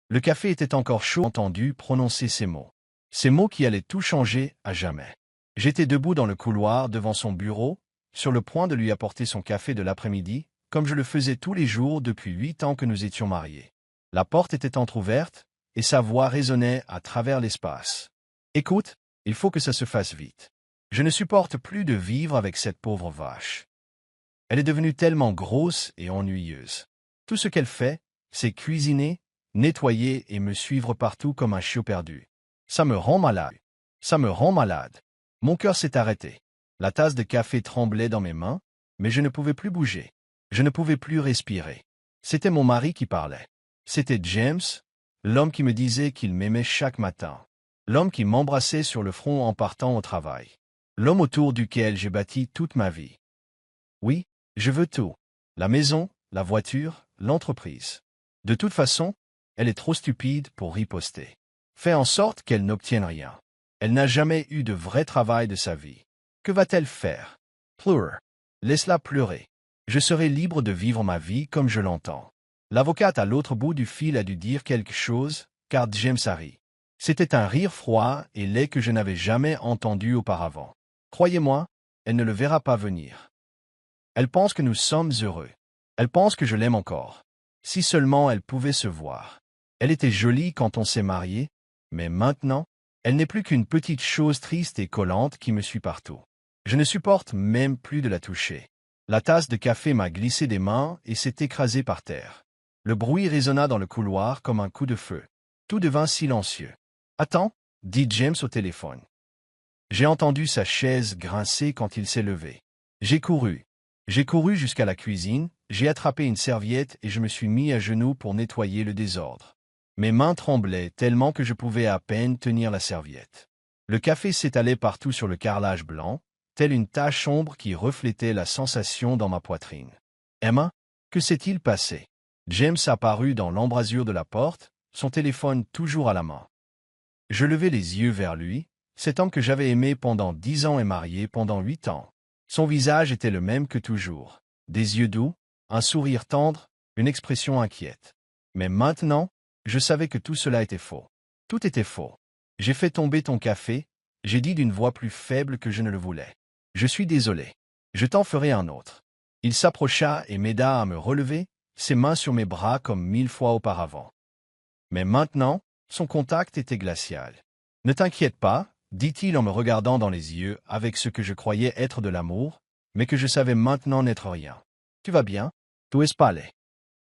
Le café était encore chaud, entendu prononcer ces mots. Ces mots qui allaient tout changer à jamais. J'étais debout dans le couloir devant son bureau, sur le point de lui apporter son café de l'après-midi, comme je le faisais tous les jours depuis 8 ans que nous étions mariés. La porte était entr'ouverte, et sa voix résonnait à travers l'espace. « Écoute, il faut que ça se fasse vite. Je ne supporte plus de vivre avec cette pauvre vache. Elle est devenue tellement grosse et ennuyeuse. Tout ce qu'elle fait, c'est cuisiner, nettoyer et me suivre partout comme un chiot perdu. Ça me rend malade. Ça me rend malade. » Mon cœur s'est arrêté. La tasse de café tremblait dans mes mains, mais je ne pouvais plus bouger. Je ne pouvais plus respirer. C'était mon mari qui parlait. C'était James, l'homme qui me disait qu'il m'aimait chaque matin. L'homme qui m'embrassait sur le front en partant au travail. L'homme autour duquel j'ai bâti toute ma vie. Oui, je veux tout. La maison, la voiture, l'entreprise. De toute façon, elle est trop stupide pour riposter. Fais en sorte qu'elle n'obtienne rien. Elle n'a jamais eu de vrai travail de sa vie. Que va-t-elle faire? Pleure. Laisse-la pleurer. Je serai libre de vivre ma vie comme je l'entends. L'avocate à l'autre bout du fil a dû dire quelque chose, car James a ri. C'était un rire froid et laid que je n'avais jamais entendu auparavant. Croyez-moi, elle ne le verra pas venir. Elle pense que nous sommes heureux. Elle pense que je l'aime encore. Si seulement elle pouvait se voir. Elle était jolie quand on s'est mariés, mais maintenant, elle n'est plus qu'une petite chose triste et collante qui me suit partout. Je ne supporte même plus de la toucher. La tasse de café m'a glissé des mains et s'est écrasée par terre. Le bruit résonna dans le couloir comme un coup de feu. Tout devint silencieux. « Attends, » dit James au téléphone. J'ai entendu sa chaise grincer quand il s'est levé. J'ai couru. J'ai couru jusqu'à la cuisine, j'ai attrapé une serviette et je me suis mis à genoux pour nettoyer le désordre. Mes mains tremblaient tellement que je pouvais à peine tenir la serviette. Le café s'étalait partout sur le carrelage blanc, telle une tache sombre qui reflétait la sensation dans ma poitrine. « Emma, que s'est-il passé ?» James apparut dans l'embrasure de la porte, son téléphone toujours à la main. Je levai les yeux vers lui. Cet homme que j'avais aimé pendant 10 ans est marié pendant 8 ans. Son visage était le même que toujours. Des yeux doux, un sourire tendre, une expression inquiète. Mais maintenant, je savais que tout cela était faux. Tout était faux. J'ai fait tomber ton café, j'ai dit d'une voix plus faible que je ne le voulais. Je suis désolé. Je t'en ferai un autre. Il s'approcha et m'aida à me relever, ses mains sur mes bras comme 1000 fois auparavant. Mais maintenant, son contact était glacial. Ne t'inquiète pas, dit-il en me regardant dans les yeux avec ce que je croyais être de l'amour, mais que je savais maintenant n'être rien. Tu vas bien? Tu es pas laid.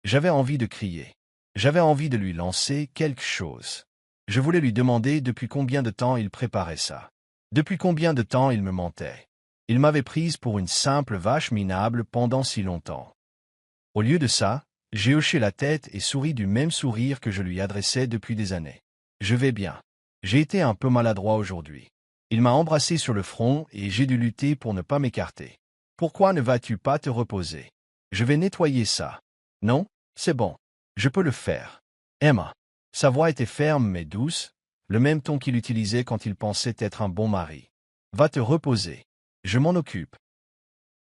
J'avais envie de crier. J'avais envie de lui lancer quelque chose. Je voulais lui demander depuis combien de temps il préparait ça. Depuis combien de temps il me mentait. Il m'avait prise pour une simple vache minable pendant si longtemps. Au lieu de ça, j'ai hoché la tête et souri du même sourire que je lui adressais depuis des années. Je vais bien. J'ai été un peu maladroit aujourd'hui. Il m'a embrassé sur le front et j'ai dû lutter pour ne pas m'écarter. Pourquoi ne vas-tu pas te reposer? Je vais nettoyer ça. Non, c'est bon. Je peux le faire. Emma. Sa voix était ferme mais douce, le même ton qu'il utilisait quand il pensait être un bon mari. Va te reposer. Je m'en occupe.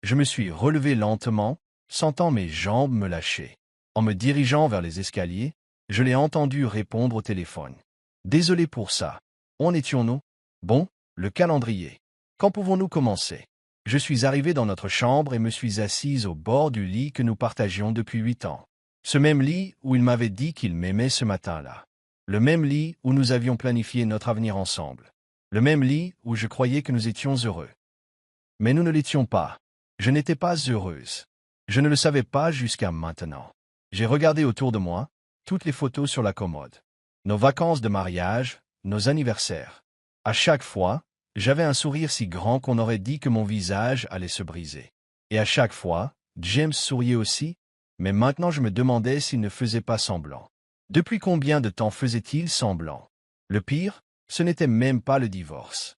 Je me suis relevé lentement, sentant mes jambes me lâcher. En me dirigeant vers les escaliers, je l'ai entendu répondre au téléphone. Désolé pour ça. Où en étions-nous? Bon, le calendrier. Quand pouvons-nous commencer? Je suis arrivé dans notre chambre et me suis assise au bord du lit que nous partagions depuis 8 ans. Ce même lit où il m'avait dit qu'il m'aimait ce matin-là. Le même lit où nous avions planifié notre avenir ensemble. Le même lit où je croyais que nous étions heureux. Mais nous ne l'étions pas. Je n'étais pas heureuse. Je ne le savais pas jusqu'à maintenant. J'ai regardé autour de moi, toutes les photos sur la commode. Nos vacances de mariage, nos anniversaires. À chaque fois, j'avais un sourire si grand qu'on aurait dit que mon visage allait se briser. Et à chaque fois, James souriait aussi, mais maintenant je me demandais s'il ne faisait pas semblant. Depuis combien de temps faisait-il semblant? Le pire, ce n'était même pas le divorce.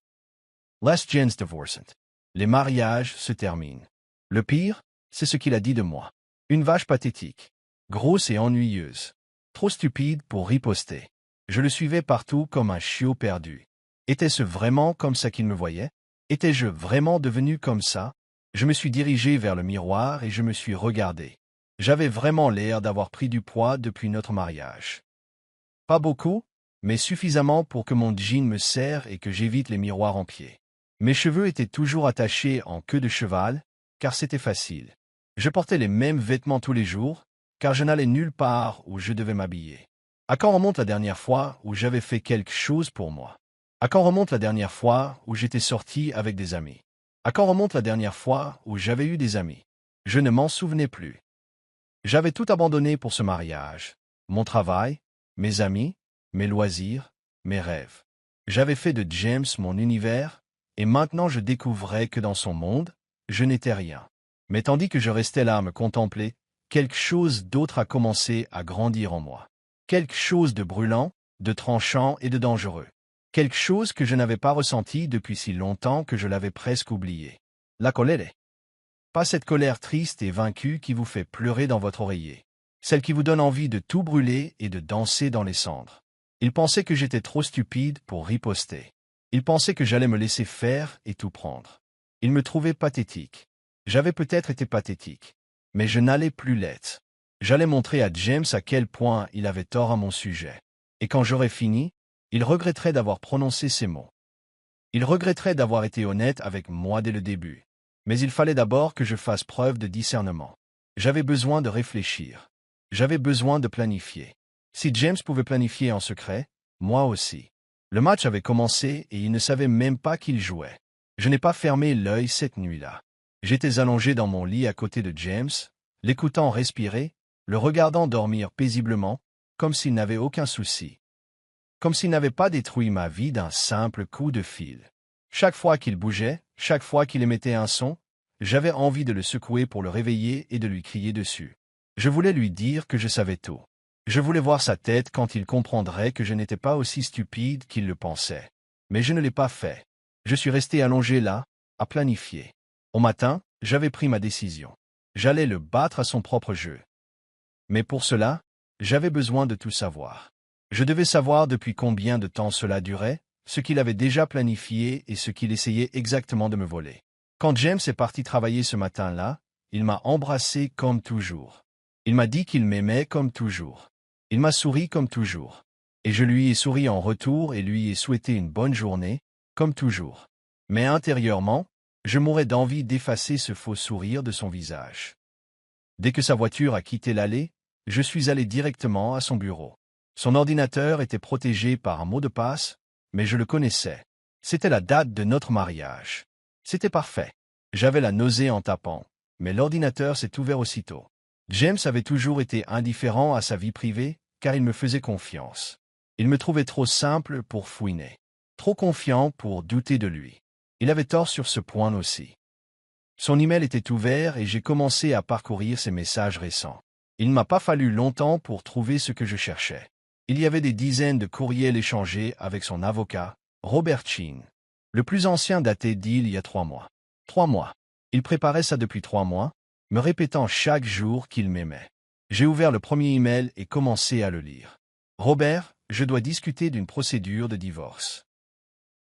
Last James divorced. Les mariages se terminent. Le pire, c'est ce qu'il a dit de moi. Une vache pathétique. Grosse et ennuyeuse. Trop stupide pour riposter. Je le suivais partout comme un chiot perdu. Était-ce vraiment comme ça qu'il me voyait? Étais-je vraiment devenu comme ça? Je me suis dirigé vers le miroir et je me suis regardé. J'avais vraiment l'air d'avoir pris du poids depuis notre mariage. Pas beaucoup, mais suffisamment pour que mon jean me serre et que j'évite les miroirs en pied. Mes cheveux étaient toujours attachés en queue de cheval, car c'était facile. Je portais les mêmes vêtements tous les jours, car je n'allais nulle part où je devais m'habiller. À quand remonte la dernière fois où j'avais fait quelque chose pour moi? À quand remonte la dernière fois où j'étais sorti avec des amis? À quand remonte la dernière fois où j'avais eu des amis? Je ne m'en souvenais plus. J'avais tout abandonné pour ce mariage. Mon travail, mes amis, mes loisirs, mes rêves. J'avais fait de James mon univers, et maintenant je découvrais que dans son monde, je n'étais rien. Mais tandis que je restais là à me contempler, quelque chose d'autre a commencé à grandir en moi. Quelque chose de brûlant, de tranchant et de dangereux. Quelque chose que je n'avais pas ressenti depuis si longtemps que je l'avais presque oublié. La colère. Pas cette colère triste et vaincue qui vous fait pleurer dans votre oreiller. Celle qui vous donne envie de tout brûler et de danser dans les cendres. Il pensait que j'étais trop stupide pour riposter. Il pensait que j'allais me laisser faire et tout prendre. Il me trouvait pathétique. J'avais peut-être été pathétique. Mais je n'allais plus l'être. J'allais montrer à James à quel point il avait tort à mon sujet. Et quand j'aurais fini, il regretterait d'avoir prononcé ces mots. Il regretterait d'avoir été honnête avec moi dès le début. Mais il fallait d'abord que je fasse preuve de discernement. J'avais besoin de réfléchir. J'avais besoin de planifier. Si James pouvait planifier en secret, moi aussi. Le match avait commencé et il ne savait même pas qu'il jouait. Je n'ai pas fermé l'œil cette nuit-là. J'étais allongé dans mon lit à côté de James, l'écoutant respirer, le regardant dormir paisiblement, comme s'il n'avait aucun souci. Comme s'il n'avait pas détruit ma vie d'un simple coup de fil. Chaque fois qu'il bougeait, chaque fois qu'il émettait un son, j'avais envie de le secouer pour le réveiller et de lui crier dessus. Je voulais lui dire que je savais tout. Je voulais voir sa tête quand il comprendrait que je n'étais pas aussi stupide qu'il le pensait. Mais je ne l'ai pas fait. Je suis resté allongé là, à planifier. Au matin, j'avais pris ma décision. J'allais le battre à son propre jeu. Mais pour cela, j'avais besoin de tout savoir. Je devais savoir depuis combien de temps cela durait, ce qu'il avait déjà planifié et ce qu'il essayait exactement de me voler. Quand James est parti travailler ce matin-là, il m'a embrassé comme toujours. Il m'a dit qu'il m'aimait comme toujours. Il m'a souri comme toujours. Et je lui ai souri en retour et lui ai souhaité une bonne journée, comme toujours. Mais intérieurement, je mourais d'envie d'effacer ce faux sourire de son visage. Dès que sa voiture a quitté l'allée, je suis allé directement à son bureau. Son ordinateur était protégé par un mot de passe, mais je le connaissais. C'était la date de notre mariage. C'était parfait. J'avais la nausée en tapant, mais l'ordinateur s'est ouvert aussitôt. James avait toujours été indifférent à sa vie privée, car il me faisait confiance. Il me trouvait trop simple pour fouiner. Trop confiant pour douter de lui. Il avait tort sur ce point aussi. Son email était ouvert et j'ai commencé à parcourir ses messages récents. Il ne m'a pas fallu longtemps pour trouver ce que je cherchais. Il y avait des dizaines de courriels échangés avec son avocat, Robert Sheen. Le plus ancien datait d'il y a 3 mois. 3 mois. Il préparait ça depuis 3 mois, me répétant chaque jour qu'il m'aimait. J'ai ouvert le premier email et commencé à le lire. Robert, je dois discuter d'une procédure de divorce.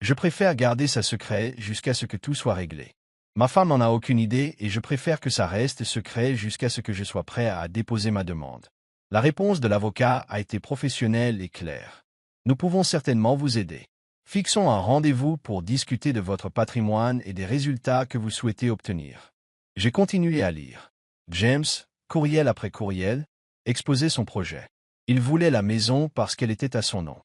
Je préfère garder ça secret jusqu'à ce que tout soit réglé. Ma femme n'en a aucune idée et je préfère que ça reste secret jusqu'à ce que je sois prêt à déposer ma demande. La réponse de l'avocat a été professionnelle et claire. Nous pouvons certainement vous aider. Fixons un rendez-vous pour discuter de votre patrimoine et des résultats que vous souhaitez obtenir. J'ai continué à lire. James, courriel après courriel, exposait son projet. Il voulait la maison parce qu'elle était à son nom.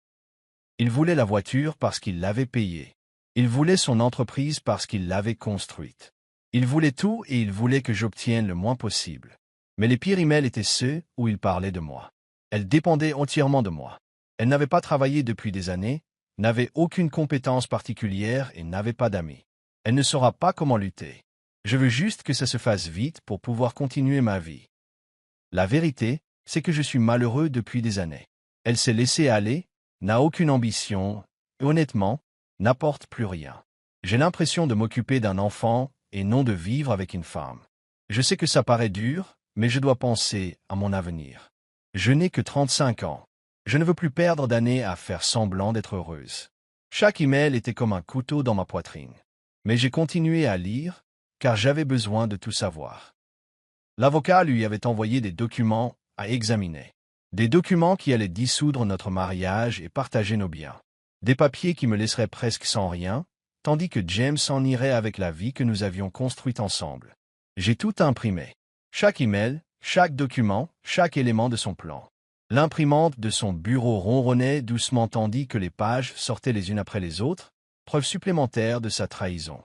Il voulait la voiture parce qu'il l'avait payée. Il voulait son entreprise parce qu'il l'avait construite. Il voulait tout et il voulait que j'obtienne le moins possible. Mais les pires emails étaient ceux où il parlait de moi. Elle dépendait entièrement de moi. Elle n'avait pas travaillé depuis des années, n'avait aucune compétence particulière et n'avait pas d'amis. Elle ne saura pas comment lutter. Je veux juste que ça se fasse vite pour pouvoir continuer ma vie. La vérité, c'est que je suis malheureux depuis des années. Elle s'est laissée aller, n'a aucune ambition, et honnêtement, n'apporte plus rien. J'ai l'impression de m'occuper d'un enfant et non de vivre avec une femme. Je sais que ça paraît dur, mais je dois penser à mon avenir. Je n'ai que 35 ans. Je ne veux plus perdre d'années à faire semblant d'être heureuse. Chaque email était comme un couteau dans ma poitrine. Mais j'ai continué à lire, car j'avais besoin de tout savoir. L'avocat lui avait envoyé des documents à examiner. Des documents qui allaient dissoudre notre mariage et partager nos biens. Des papiers qui me laisseraient presque sans rien, tandis que James s'en irait avec la vie que nous avions construite ensemble. J'ai tout imprimé. Chaque email, chaque document, chaque élément de son plan. L'imprimante de son bureau ronronnait doucement tandis que les pages sortaient les unes après les autres, preuve supplémentaire de sa trahison.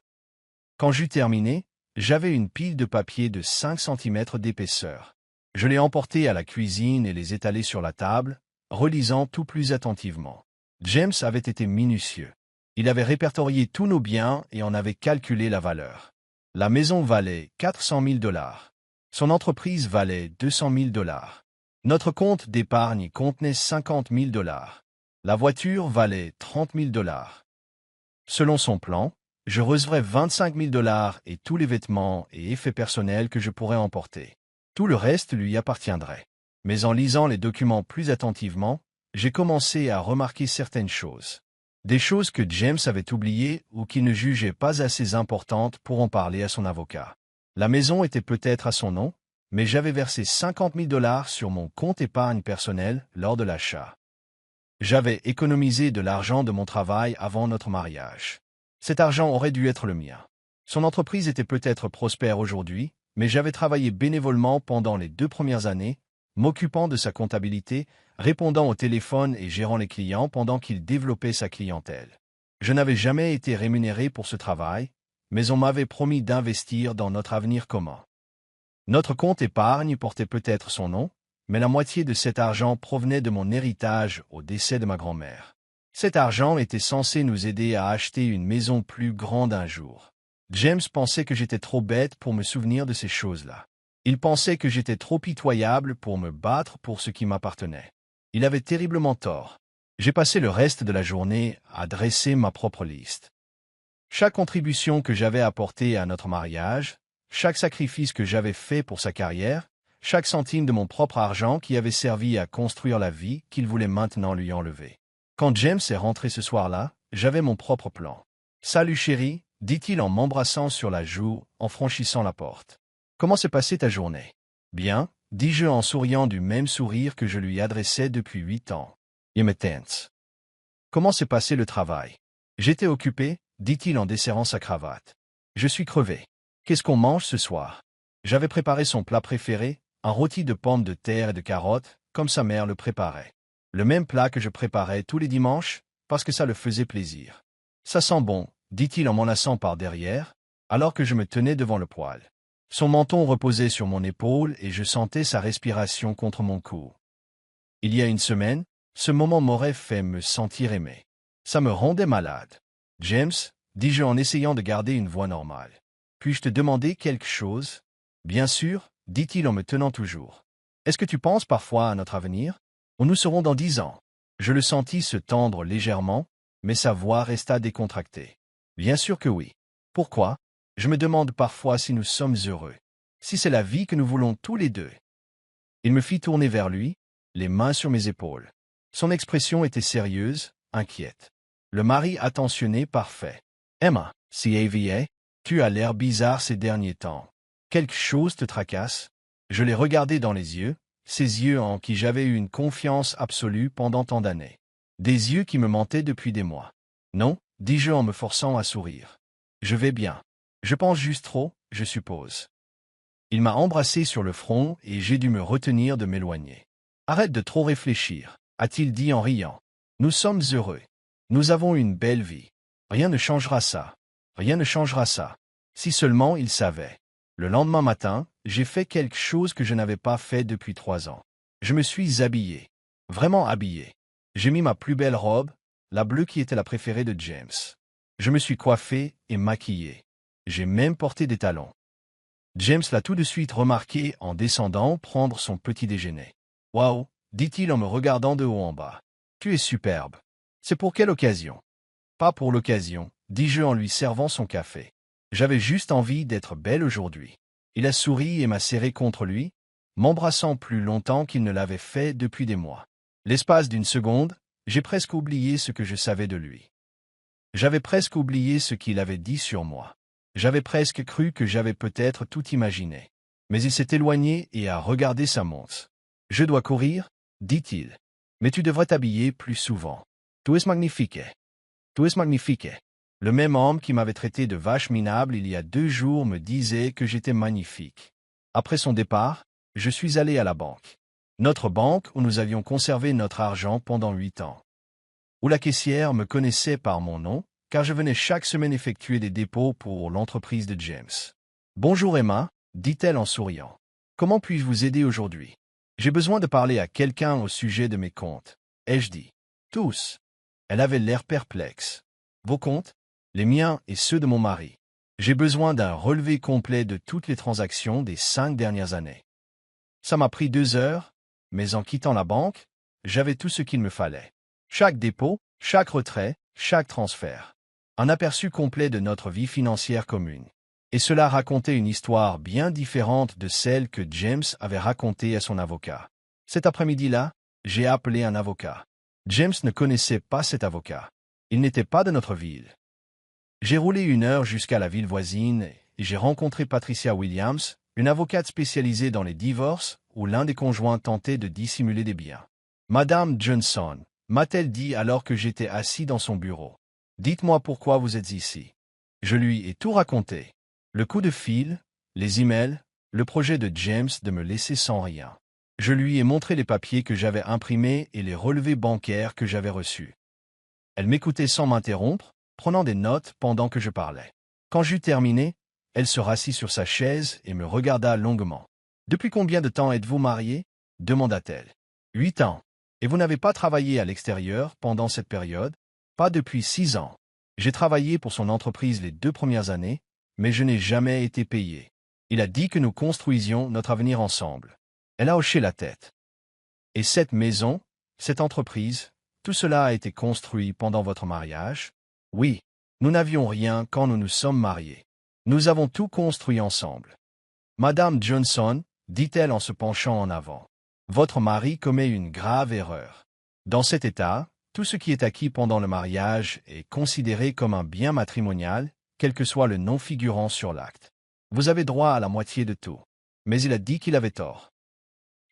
Quand j'eus terminé, j'avais une pile de papier de 5 centimètres d'épaisseur. Je l'ai emporté à la cuisine et les étalé sur la table, relisant tout plus attentivement. James avait été minutieux. Il avait répertorié tous nos biens et en avait calculé la valeur. La maison valait 400 000 $. Son entreprise valait 200 000 $. Notre compte d'épargne contenait 50 000 $. La voiture valait 30 000 $. Selon son plan, je recevrais 25 000 $ et tous les vêtements et effets personnels que je pourrais emporter. Tout le reste lui appartiendrait. Mais en lisant les documents plus attentivement, j'ai commencé à remarquer certaines choses. Des choses que James avait oubliées ou qu'il ne jugeait pas assez importantes pour en parler à son avocat. La maison était peut-être à son nom, mais j'avais versé 50 000 $ sur mon compte épargne personnel lors de l'achat. J'avais économisé de l'argent de mon travail avant notre mariage. Cet argent aurait dû être le mien. Son entreprise était peut-être prospère aujourd'hui, mais j'avais travaillé bénévolement pendant les 2 premières années, m'occupant de sa comptabilité, répondant au téléphone et gérant les clients pendant qu'il développait sa clientèle. Je n'avais jamais été rémunéré pour ce travail, mais on m'avait promis d'investir dans notre avenir commun. Notre compte épargne portait peut-être son nom, mais la moitié de cet argent provenait de mon héritage au décès de ma grand-mère. Cet argent était censé nous aider à acheter une maison plus grande un jour. James pensait que j'étais trop bête pour me souvenir de ces choses-là. Il pensait que j'étais trop pitoyable pour me battre pour ce qui m'appartenait. Il avait terriblement tort. J'ai passé le reste de la journée à dresser ma propre liste. Chaque contribution que j'avais apportée à notre mariage, chaque sacrifice que j'avais fait pour sa carrière, chaque centime de mon propre argent qui avait servi à construire la vie qu'il voulait maintenant lui enlever. Quand James est rentré ce soir-là, j'avais mon propre plan. « Salut chérie », dit-il en m'embrassant sur la joue en franchissant la porte. « Comment s'est passée ta journée ?»« Bien », dis-je en souriant du même sourire que je lui adressais depuis 8 ans. « Il me tense. »« Comment s'est passé le travail ?»« J'étais occupé », dit-il en desserrant sa cravate. « Je suis crevé. Qu'est-ce qu'on mange ce soir ?» J'avais préparé son plat préféré, un rôti de pommes de terre et de carottes, comme sa mère le préparait. Le même plat que je préparais tous les dimanches, parce que ça le faisait plaisir. « Ça sent bon », dit-il en m'enlaçant par derrière, alors que je me tenais devant le poêle. Son menton reposait sur mon épaule et je sentais sa respiration contre mon cou. Il y a une semaine, ce moment m'aurait fait me sentir aimé. Ça me rendait malade. « James », dis-je en essayant de garder une voix normale. « Puis-je te demander quelque chose ?»« Bien sûr », dit-il en me tenant toujours. « Est-ce que tu penses parfois à notre avenir ? Où nous serons dans 10 ans. » Je le sentis se tendre légèrement, mais sa voix resta décontractée. « Bien sûr que oui. Pourquoi ? Je me demande parfois si nous sommes heureux. Si c'est la vie que nous voulons tous les deux. » Il me fit tourner vers lui, les mains sur mes épaules. Son expression était sérieuse, inquiète. Le mari attentionné parfait. « Emma, CAVA, tu as l'air bizarre ces derniers temps. Quelque chose te tracasse ?» Je l'ai regardé dans les yeux, ces yeux en qui j'avais eu une confiance absolue pendant tant d'années. Des yeux qui me mentaient depuis des mois. « Non », dis-je en me forçant à sourire. « Je vais bien. Je pense juste trop, je suppose. » Il m'a embrassé sur le front et j'ai dû me retenir de m'éloigner. « Arrête de trop réfléchir », a-t-il dit en riant. « Nous sommes heureux. Nous avons une belle vie. Rien ne changera ça. Rien ne changera ça. » Si seulement il savait. Le lendemain matin, j'ai fait quelque chose que je n'avais pas fait depuis 3 ans. Je me suis habillé. Vraiment habillé. J'ai mis ma plus belle robe, la bleue qui était la préférée de James. Je me suis coiffé et maquillé. J'ai même porté des talons. James l'a tout de suite remarqué en descendant prendre son petit déjeuner. « Waouh !» dit-il en me regardant de haut en bas. « Tu es superbe. C'est pour quelle occasion ?»« Pas pour l'occasion, » dis-je en lui servant son café. J'avais juste envie d'être belle aujourd'hui. Il a souri et m'a serré contre lui, m'embrassant plus longtemps qu'il ne l'avait fait depuis des mois. L'espace d'une seconde, j'ai presque oublié ce que je savais de lui. J'avais presque oublié ce qu'il avait dit sur moi. J'avais presque cru que j'avais peut-être tout imaginé. Mais il s'est éloigné et a regardé sa montre. « Je dois courir ?» dit-il. Mais tu devrais t'habiller plus souvent. Tu es magnifique. Tu es magnifique. Le même homme qui m'avait traité de vache minable il y a 2 jours me disait que j'étais magnifique. Après son départ, je suis allé à la banque. Notre banque où nous avions conservé notre argent pendant 8 ans. Où la caissière me connaissait par mon nom, car je venais chaque semaine effectuer des dépôts pour l'entreprise de James. Bonjour Emma, dit-elle en souriant. Comment puis-je vous aider aujourd'hui? J'ai besoin de parler à quelqu'un au sujet de mes comptes, ai-je dit. Tous. Elle avait l'air perplexe. Vos comptes? Les miens et ceux de mon mari. J'ai besoin d'un relevé complet de toutes les transactions des 5 dernières années. Ça m'a pris 2 heures, mais en quittant la banque, j'avais tout ce qu'il me fallait. Chaque dépôt, chaque retrait, chaque transfert. Un aperçu complet de notre vie financière commune. Et cela racontait une histoire bien différente de celle que James avait racontée à son avocat. Cet après-midi-là, j'ai appelé un avocat. James ne connaissait pas cet avocat. Il n'était pas de notre ville. J'ai roulé 1 heure jusqu'à la ville voisine et j'ai rencontré Patricia Williams, une avocate spécialisée dans les divorces où l'un des conjoints tentait de dissimuler des biens. Madame Johnson, m'a-t-elle dit alors que j'étais assis dans son bureau. Dites-moi pourquoi vous êtes ici. Je lui ai tout raconté. Le coup de fil, les emails, le projet de James de me laisser sans rien. Je lui ai montré les papiers que j'avais imprimés et les relevés bancaires que j'avais reçus. Elle m'écoutait sans m'interrompre, prenant des notes pendant que je parlais. Quand j'eus terminé, elle se rassit sur sa chaise et me regarda longuement. « Depuis combien de temps êtes-vous marié » demanda-t-elle. 8 ans. Et vous n'avez pas travaillé à l'extérieur pendant cette période? Pas depuis 6 ans. J'ai travaillé pour son entreprise les 2 premières années, mais je n'ai jamais été payé. Il a dit que nous construisions notre avenir ensemble. Elle a hoché la tête. Et cette maison, cette entreprise, tout cela a été construit pendant votre mariage? Oui, nous n'avions rien quand nous nous sommes mariés. Nous avons tout construit ensemble. Madame Johnson, dit-elle en se penchant en avant. Votre mari commet une grave erreur. Dans cet état, tout ce qui est acquis pendant le mariage est considéré comme un bien matrimonial, quel que soit le nom figurant sur l'acte. Vous avez droit à la moitié de tout. Mais il a dit qu'il avait tort.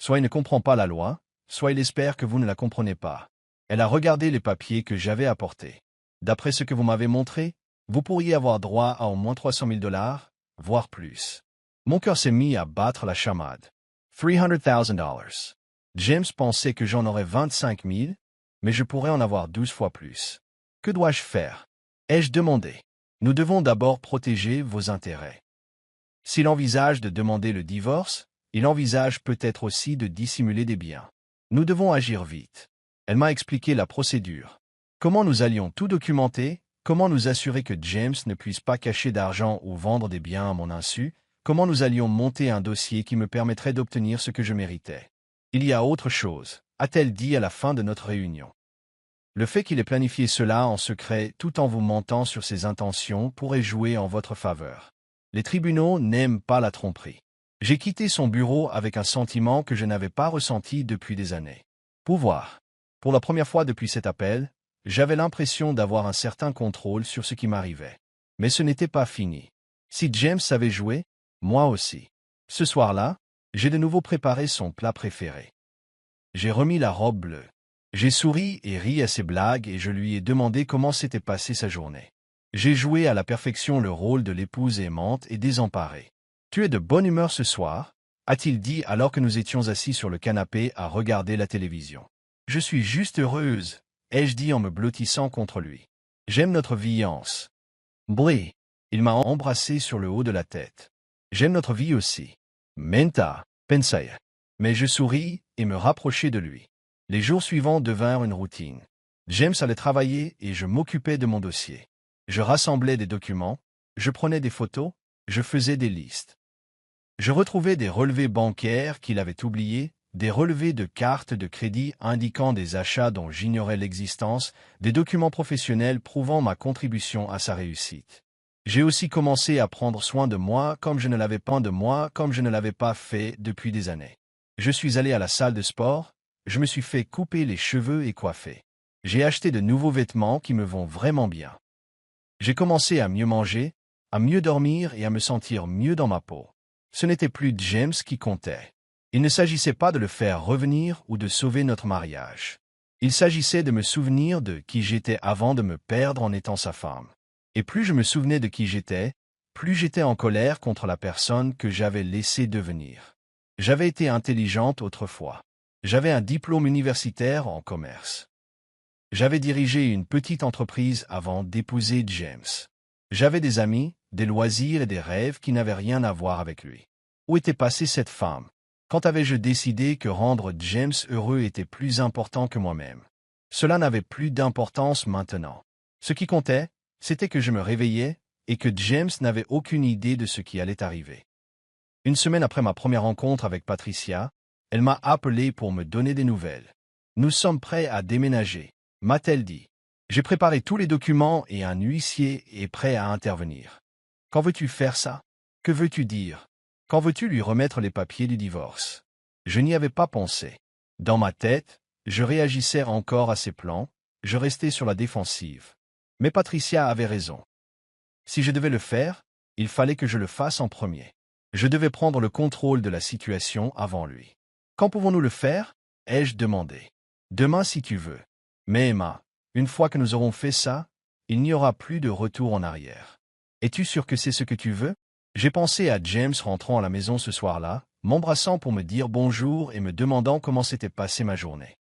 Soit il ne comprend pas la loi, soit il espère que vous ne la comprenez pas. Elle a regardé les papiers que j'avais apportés. D'après ce que vous m'avez montré, vous pourriez avoir droit à au moins 300 000 $, voire plus. Mon cœur s'est mis à battre la chamade. $300,000. James pensait que j'en aurais 25 000, mais je pourrais en avoir 12 fois plus. Que dois-je faire? Ai-je demandé. Nous devons d'abord protéger vos intérêts. S'il envisage de demander le divorce, il envisage peut-être aussi de dissimuler des biens. Nous devons agir vite. Elle m'a expliqué la procédure. Comment nous allions tout documenter, comment nous assurer que James ne puisse pas cacher d'argent ou vendre des biens à mon insu, comment nous allions monter un dossier qui me permettrait d'obtenir ce que je méritais. Il y a autre chose, a-t-elle dit à la fin de notre réunion. Le fait qu'il ait planifié cela en secret tout en vous mentant sur ses intentions pourrait jouer en votre faveur. Les tribunaux n'aiment pas la tromperie. J'ai quitté son bureau avec un sentiment que je n'avais pas ressenti depuis des années. Pouvoir. Pour la première fois depuis cet appel, j'avais l'impression d'avoir un certain contrôle sur ce qui m'arrivait. Mais ce n'était pas fini. Si James savait jouer, moi aussi. Ce soir-là, j'ai de nouveau préparé son plat préféré. J'ai remis la robe bleue. J'ai souri et ri à ses blagues et je lui ai demandé comment s'était passée sa journée. J'ai joué à la perfection le rôle de l'épouse aimante et désemparée. « Tu es de bonne humeur ce soir » a-t-il dit alors que nous étions assis sur le canapé à regarder la télévision. « Je suis juste heureuse » ai-je dit en me blottissant contre lui. « J'aime notre vie Hans. » Bré. Il m'a embrassé sur le haut de la tête. « J'aime notre vie aussi. »« Menta, pensai. » Mais je souris et me rapprochai de lui. Les jours suivants devinrent une routine. James allait travailler et je m'occupais de mon dossier. Je rassemblais des documents, je prenais des photos, je faisais des listes. Je retrouvais des relevés bancaires qu'il avait oubliés, des relevés de cartes de crédit indiquant des achats dont j'ignorais l'existence, des documents professionnels prouvant ma contribution à sa réussite. J'ai aussi commencé à prendre soin de moi comme je ne l'avais pas fait depuis des années. Je suis allé à la salle de sport, je me suis fait couper les cheveux et coiffer. J'ai acheté de nouveaux vêtements qui me vont vraiment bien. J'ai commencé à mieux manger, à mieux dormir et à me sentir mieux dans ma peau. Ce n'était plus James qui comptait. Il ne s'agissait pas de le faire revenir ou de sauver notre mariage. Il s'agissait de me souvenir de qui j'étais avant de me perdre en étant sa femme. Et plus je me souvenais de qui j'étais, plus j'étais en colère contre la personne que j'avais laissé devenir. J'avais été intelligente autrefois. J'avais un diplôme universitaire en commerce. J'avais dirigé une petite entreprise avant d'épouser James. J'avais des amis, des loisirs et des rêves qui n'avaient rien à voir avec lui. Où était passée cette femme? Quand avais-je décidé que rendre James heureux était plus important que moi-même? Cela n'avait plus d'importance maintenant. Ce qui comptait, c'était que je me réveillais et que James n'avait aucune idée de ce qui allait arriver. Une semaine après ma première rencontre avec Patricia, elle m'a appelé pour me donner des nouvelles. Nous sommes prêts à déménager, m'a-t-elle dit. J'ai préparé tous les documents et un huissier est prêt à intervenir. Quand veux-tu faire ça? Que veux-tu dire? Quand veux-tu lui remettre les papiers du divorce? Je n'y avais pas pensé. Dans ma tête, je réagissais encore à ses plans, je restais sur la défensive. Mais Patricia avait raison. Si je devais le faire, il fallait que je le fasse en premier. Je devais prendre le contrôle de la situation avant lui. Quand pouvons-nous le faire? Ai-je demandé. Demain si tu veux. Mais Emma, une fois que nous aurons fait ça, il n'y aura plus de retour en arrière. Es-tu sûr que c'est ce que tu veux? J'ai pensé à James rentrant à la maison ce soir-là, m'embrassant pour me dire bonjour et me demandant comment s'était passée ma journée.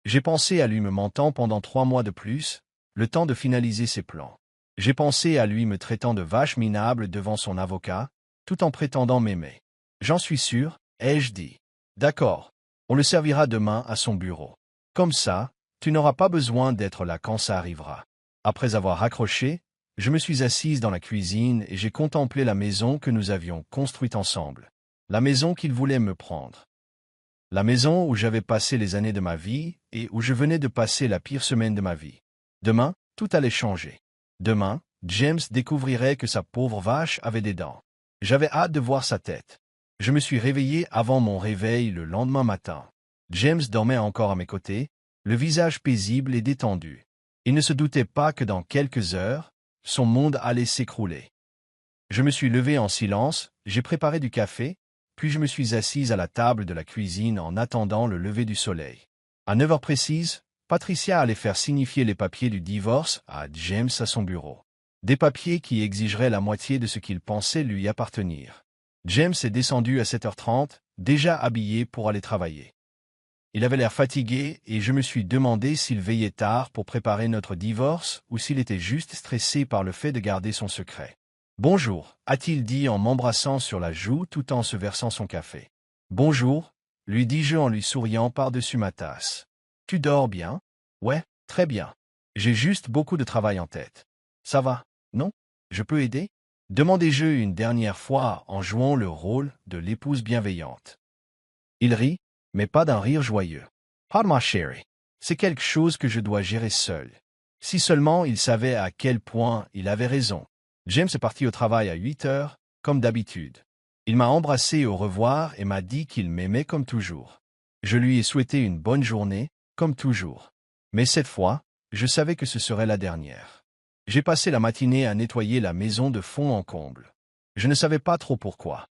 J'ai pensé à lui me mentant pendant 3 mois de plus, le temps de finaliser ses plans. J'ai pensé à lui me traitant de vache minable devant son avocat, tout en prétendant m'aimer. J'en suis sûr, ai-je dit. D'accord, on le servira demain à son bureau. Comme ça, tu n'auras pas besoin d'être là quand ça arrivera. Après avoir raccroché, je me suis assise dans la cuisine et j'ai contemplé la maison que nous avions construite ensemble. La maison qu'il voulait me prendre. La maison où j'avais passé les années de ma vie et où je venais de passer la pire semaine de ma vie. Demain, tout allait changer. Demain, James découvrirait que sa pauvre vache avait des dents. J'avais hâte de voir sa tête. Je me suis réveillé avant mon réveil le lendemain matin. James dormait encore à mes côtés, le visage paisible et détendu. Il ne se doutait pas que dans quelques heures, son monde allait s'écrouler. Je me suis levé en silence, j'ai préparé du café, puis je me suis assise à la table de la cuisine en attendant le lever du soleil. À 9 heures précises, Patricia allait faire signifier les papiers du divorce à James à son bureau. Des papiers qui exigeraient la moitié de ce qu'il pensait lui appartenir. James est descendu à 7h30, déjà habillé pour aller travailler. Il avait l'air fatigué et je me suis demandé s'il veillait tard pour préparer notre divorce ou s'il était juste stressé par le fait de garder son secret. « Bonjour », a-t-il dit en m'embrassant sur la joue tout en se versant son café. « Bonjour », lui dis-je en lui souriant par-dessus ma tasse. « Tu dors bien? »« Ouais, très bien. J'ai juste beaucoup de travail en tête. »« Ça va, non? Je peux aider ?» demandai-je une dernière fois en jouant le rôle de l'épouse bienveillante. Il rit, mais pas d'un rire joyeux. « Ah ma chérie, c'est quelque chose que je dois gérer seul. » Si seulement il savait à quel point il avait raison. James est parti au travail à 8 heures, comme d'habitude. Il m'a embrassé au revoir et m'a dit qu'il m'aimait comme toujours. Je lui ai souhaité une bonne journée, comme toujours. Mais cette fois, je savais que ce serait la dernière. J'ai passé la matinée à nettoyer la maison de fond en comble. Je ne savais pas trop pourquoi.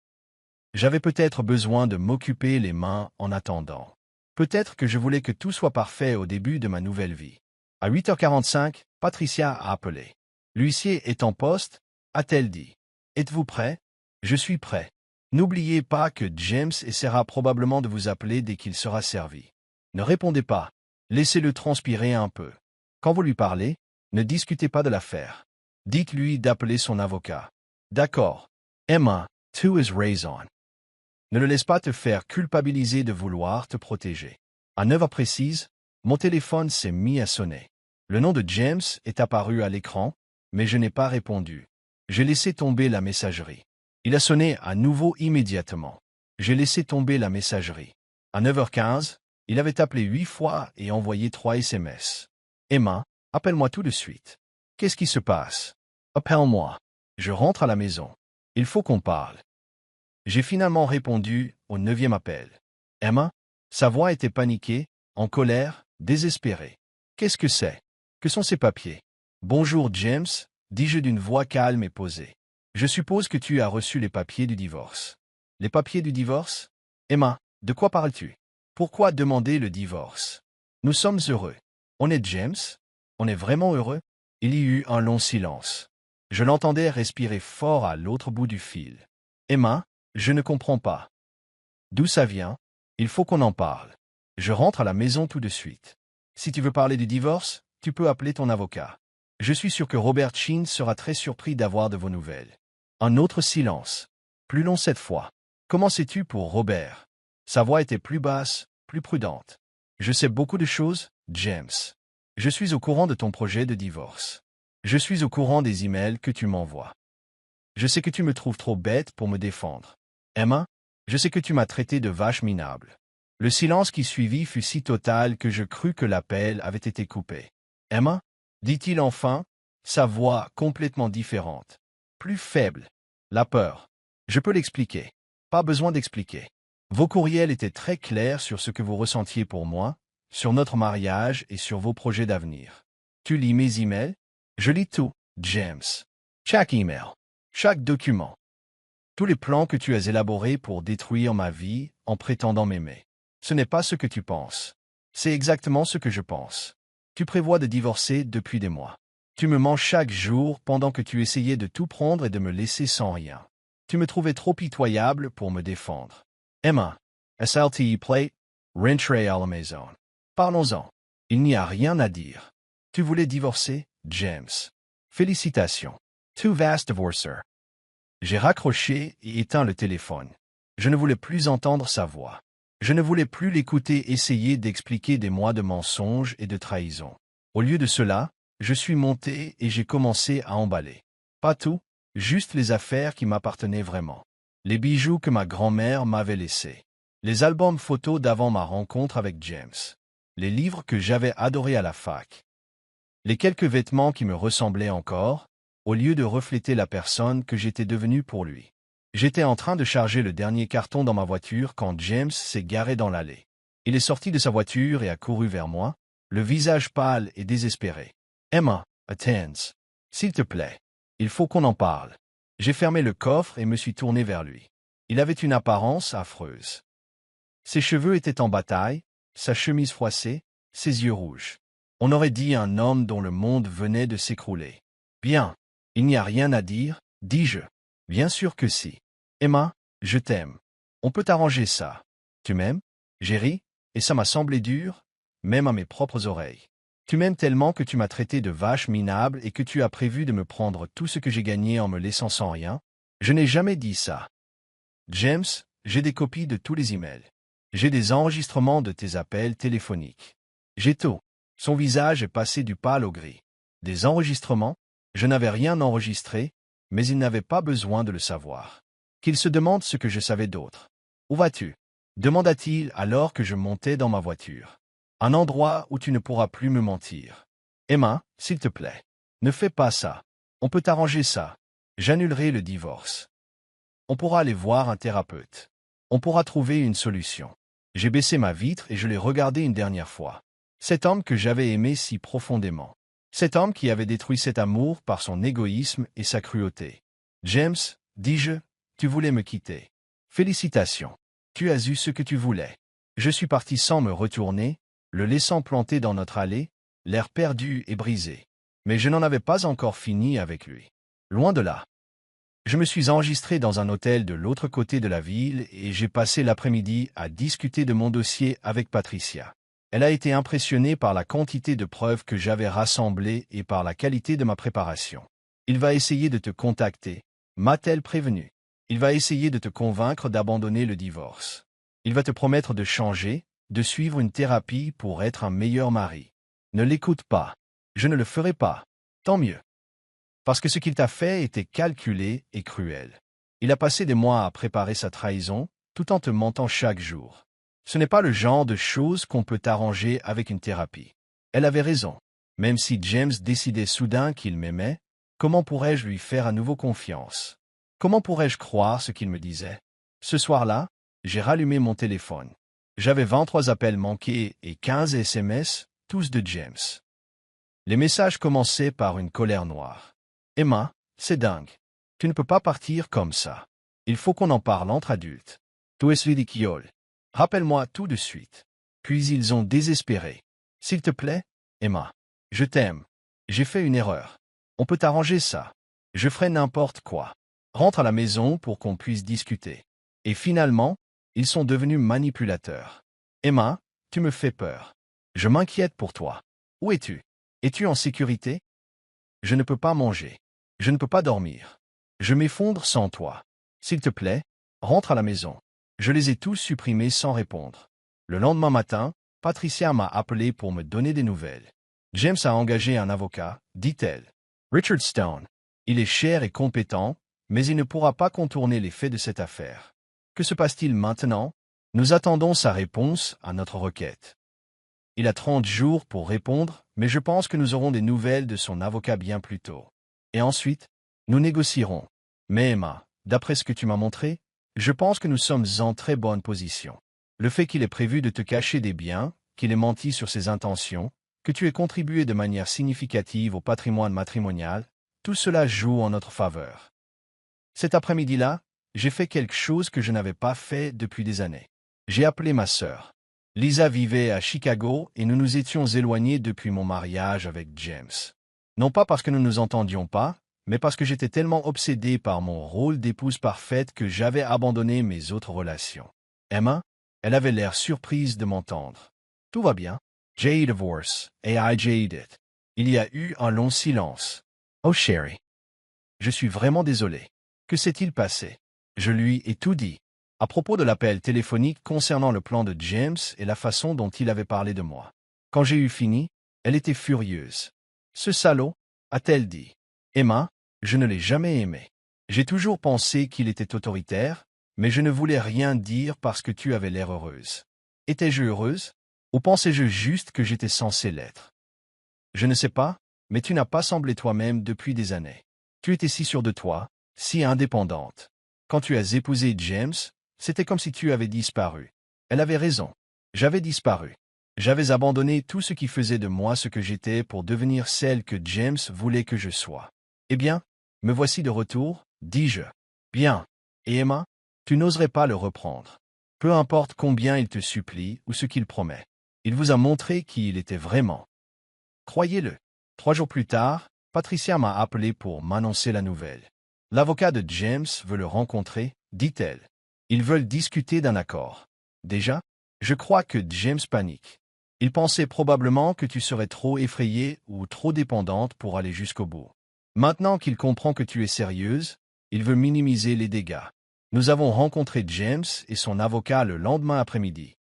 J'avais peut-être besoin de m'occuper les mains en attendant. Peut-être que je voulais que tout soit parfait au début de ma nouvelle vie. À 8h45, Patricia a appelé. L'huissier est en poste, a-t-elle dit. Êtes-vous prêt? Je suis prêt. N'oubliez pas que James essaiera probablement de vous appeler dès qu'il sera servi. Ne répondez pas. Laissez-le transpirer un peu. Quand vous lui parlez, ne discutez pas de l'affaire. Dites-lui d'appeler son avocat. D'accord. Emma, tu is raison. Ne le laisse pas te faire culpabiliser de vouloir te protéger. À 9 heures précises, mon téléphone s'est mis à sonner. Le nom de James est apparu à l'écran, mais je n'ai pas répondu. J'ai laissé tomber la messagerie. Il a sonné à nouveau immédiatement. J'ai laissé tomber la messagerie. À 9h15, il avait appelé 8 fois et envoyé 3 SMS. Emma, appelle-moi tout de suite. Qu'est-ce qui se passe? Appelle-moi. Je rentre à la maison. Il faut qu'on parle. J'ai finalement répondu au 9e appel. Emma, sa voix était paniquée, en colère, désespérée. Qu'est-ce que c'est? Que sont ces papiers? Bonjour James, dis-je d'une voix calme et posée. Je suppose que tu as reçu les papiers du divorce. Les papiers du divorce? Emma, De quoi parles-tu? Pourquoi demander le divorce? Nous sommes heureux. On est James? On est vraiment heureux? Il y eut un long silence. Je l'entendais respirer fort à l'autre bout du fil. Emma, je ne comprends pas. D'où ça vient? Il faut qu'on en parle. Je rentre à la maison tout de suite. Si tu veux parler du divorce, tu peux appeler ton avocat. Je suis sûr que Robert Sheen sera très surpris d'avoir de vos nouvelles. Un autre silence. Plus long cette fois. Comment sais-tu pour Robert? Sa voix était plus basse, plus prudente. Je sais beaucoup de choses, James. Je suis au courant de ton projet de divorce. Je suis au courant des emails que tu m'envoies. Je sais que tu me trouves trop bête pour me défendre. Emma, je sais que tu m'as traité de vache minable. Le silence qui suivit fut si total que je crus que l'appel avait été coupé. Emma, dit-il enfin, sa voix complètement différente. Plus faible. La peur. Je peux l'expliquer. Pas besoin d'expliquer. Vos courriels étaient très clairs sur ce que vous ressentiez pour moi, sur notre mariage et sur vos projets d'avenir. Tu lis mes emails? Je lis tout, James. Chaque email. Chaque document. Tous les plans que tu as élaborés pour détruire ma vie en prétendant m'aimer. Ce n'est pas ce que tu penses. C'est exactement ce que je pense. Tu prévois de divorcer depuis des mois. Tu me mens chaque jour pendant que tu essayais de tout prendre et de me laisser sans rien. Tu me trouvais trop pitoyable pour me défendre. Emma, SLTE plate, rentrez à la maison. Parlons-en. Il n'y a rien à dire. Tu voulais divorcer, James. Félicitations. Too vast divorcer. J'ai raccroché et éteint le téléphone. Je ne voulais plus entendre sa voix. Je ne voulais plus l'écouter essayer d'expliquer des mois de mensonges et de trahison. Au lieu de cela, je suis monté et j'ai commencé à emballer. Pas tout, juste les affaires qui m'appartenaient vraiment. Les bijoux que ma grand-mère m'avait laissés. Les albums photos d'avant ma rencontre avec James. Les livres que j'avais adorés à la fac. Les quelques vêtements qui me ressemblaient encore, au lieu de refléter la personne que j'étais devenue pour lui. J'étais en train de charger le dernier carton dans ma voiture quand James s'est garé dans l'allée. Il est sorti de sa voiture et a couru vers moi, le visage pâle et désespéré. « Emma, attends. S'il te plaît. Il faut qu'on en parle. » J'ai fermé le coffre et me suis tourné vers lui. Il avait une apparence affreuse. Ses cheveux étaient en bataille, sa chemise froissée, ses yeux rouges. On aurait dit un homme dont le monde venait de s'écrouler. « Bien. Il n'y a rien à dire, dis-je. Bien sûr que si. Emma, je t'aime. On peut arranger ça. Tu m'aimes? J'ai ri, et ça m'a semblé dur, même à mes propres oreilles. Tu m'aimes tellement que tu m'as traité de vache minable et que tu as prévu de me prendre tout ce que j'ai gagné en me laissant sans rien? Je n'ai jamais dit ça. James, j'ai des copies de tous les emails. J'ai des enregistrements de tes appels téléphoniques. J'ai tout. Son visage est passé du pâle au gris. Des enregistrements? Je n'avais rien enregistré, mais il n'avait pas besoin de le savoir. Qu'il se demande ce que je savais d'autre. Où vas-tu? Demanda-t-il alors que je montais dans ma voiture. Un endroit où tu ne pourras plus me mentir. Emma, s'il te plaît. Ne fais pas ça. On peut arranger ça. J'annulerai le divorce. On pourra aller voir un thérapeute. On pourra trouver une solution. J'ai baissé ma vitre et je l'ai regardé une dernière fois. Cet homme que j'avais aimé si profondément. Cet homme qui avait détruit cet amour par son égoïsme et sa cruauté. James, dis-je, tu voulais me quitter. Félicitations. Tu as eu ce que tu voulais. Je suis parti sans me retourner, le laissant planté dans notre allée, l'air perdu et brisé. Mais je n'en avais pas encore fini avec lui. Loin de là. Je me suis enregistré dans un hôtel de l'autre côté de la ville et j'ai passé l'après-midi à discuter de mon dossier avec Patricia. Elle a été impressionnée par la quantité de preuves que j'avais rassemblées et par la qualité de ma préparation. Il va essayer de te contacter, m'a-t-elle prévenu. Il va essayer de te convaincre d'abandonner le divorce. Il va te promettre de changer, de suivre une thérapie pour être un meilleur mari. Ne l'écoute pas. Je ne le ferai pas. Tant mieux. Parce que ce qu'il t'a fait était calculé et cruel. Il a passé des mois à préparer sa trahison, tout en te mentant chaque jour. Ce n'est pas le genre de choses qu'on peut arranger avec une thérapie. Elle avait raison. Même si James décidait soudain qu'il m'aimait, comment pourrais-je lui faire à nouveau confiance? Comment pourrais-je croire ce qu'il me disait? Ce soir-là, j'ai rallumé mon téléphone. J'avais 23 appels manqués et 15 SMS, tous de James. Les messages commençaient par une colère noire. Emma, c'est dingue. Tu ne peux pas partir comme ça. Il faut qu'on en parle entre adultes. Tu es ridicule. Rappelle-moi tout de suite. Puis ils ont désespéré. S'il te plaît, Emma. Je t'aime. J'ai fait une erreur. On peut arranger ça. Je ferai n'importe quoi. Rentre à la maison pour qu'on puisse discuter. Et finalement, ils sont devenus manipulateurs. Emma, tu me fais peur. Je m'inquiète pour toi. Où es-tu? Es-tu en sécurité? Je ne peux pas manger. Je ne peux pas dormir. Je m'effondre sans toi. S'il te plaît, rentre à la maison. Je les ai tous supprimés sans répondre. Le lendemain matin, Patricia m'a appelé pour me donner des nouvelles. James a engagé un avocat, dit-elle. Richard Stone. Il est cher et compétent, mais il ne pourra pas contourner les faits de cette affaire. Que se passe-t-il maintenant? Nous attendons sa réponse à notre requête. Il a 30 jours pour répondre, mais je pense que nous aurons des nouvelles de son avocat bien plus tôt. Et ensuite, nous négocierons. Mais Emma, d'après ce que tu m'as montré, je pense que nous sommes en très bonne position. Le fait qu'il ait prévu de te cacher des biens, qu'il ait menti sur ses intentions, que tu aies contribué de manière significative au patrimoine matrimonial, tout cela joue en notre faveur. Cet après-midi-là, j'ai fait quelque chose que je n'avais pas fait depuis des années. J'ai appelé ma sœur. Lisa vivait à Chicago et nous nous étions éloignés depuis mon mariage avec James. Non pas parce que nous ne nous entendions pas, mais parce que j'étais tellement obsédé par mon rôle d'épouse parfaite que j'avais abandonné mes autres relations. Emma, elle avait l'air surprise de m'entendre. Tout va bien. J'ai divorce, et I jaded. Il y a eu un long silence. Oh chérie. Je suis vraiment désolé. Que s'est-il passé? Je lui ai tout dit. À propos de l'appel téléphonique concernant le plan de James et la façon dont il avait parlé de moi. Quand j'ai eu fini, elle était furieuse. Ce salaud, a-t-elle dit. Emma, je ne l'ai jamais aimé. J'ai toujours pensé qu'il était autoritaire, mais je ne voulais rien dire parce que tu avais l'air heureuse. Étais-je heureuse? Ou pensais-je juste que j'étais censé l'être? Je ne sais pas, mais tu n'as pas semblé toi-même depuis des années. Tu étais si sûre de toi, si indépendante. Quand tu as épousé James, c'était comme si tu avais disparu. Elle avait raison. J'avais disparu. J'avais abandonné tout ce qui faisait de moi ce que j'étais pour devenir celle que James voulait que je sois. Eh bien, me voici de retour, dis-je. Bien. Et Emma, tu n'oserais pas le reprendre. Peu importe combien il te supplie ou ce qu'il promet. Il vous a montré qui il était vraiment. Croyez-le. 3 jours plus tard, Patricia m'a appelé pour m'annoncer la nouvelle. L'avocat de James veut le rencontrer, dit-elle. Ils veulent discuter d'un accord. Déjà, je crois que James panique. Il pensait probablement que tu serais trop effrayée ou trop dépendante pour aller jusqu'au bout. Maintenant qu'il comprend que tu es sérieuse, il veut minimiser les dégâts. Nous avons rencontré James et son avocat le lendemain après-midi.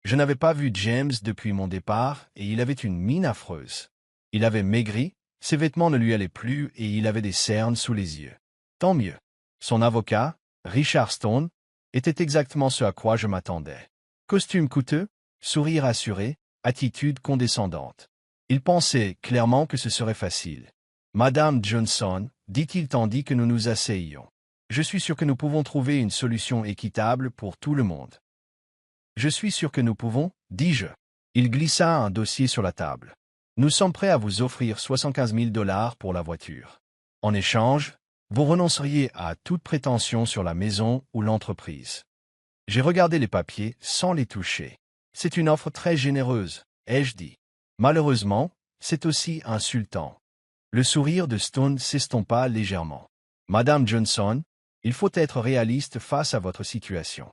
Je n'avais pas vu James depuis mon départ et il avait une mine affreuse. Il avait maigri, ses vêtements ne lui allaient plus et il avait des cernes sous les yeux. Tant mieux. Son avocat, Richard Stone, était exactement ce à quoi je m'attendais. Costume coûteux, sourire assuré, attitude condescendante. Il pensait clairement que ce serait facile. Madame Johnson, dit-il tandis que nous nous asseyions. Je suis sûr que nous pouvons trouver une solution équitable pour tout le monde. Je suis sûr que nous pouvons, dis-je. Il glissa un dossier sur la table. Nous sommes prêts à vous offrir 75 000 $ pour la voiture. En échange, vous renonceriez à toute prétention sur la maison ou l'entreprise. J'ai regardé les papiers sans les toucher. C'est une offre très généreuse, ai-je dit. Malheureusement, c'est aussi insultant. Le sourire de Stone s'estompa légèrement. Madame Johnson, il faut être réaliste face à votre situation.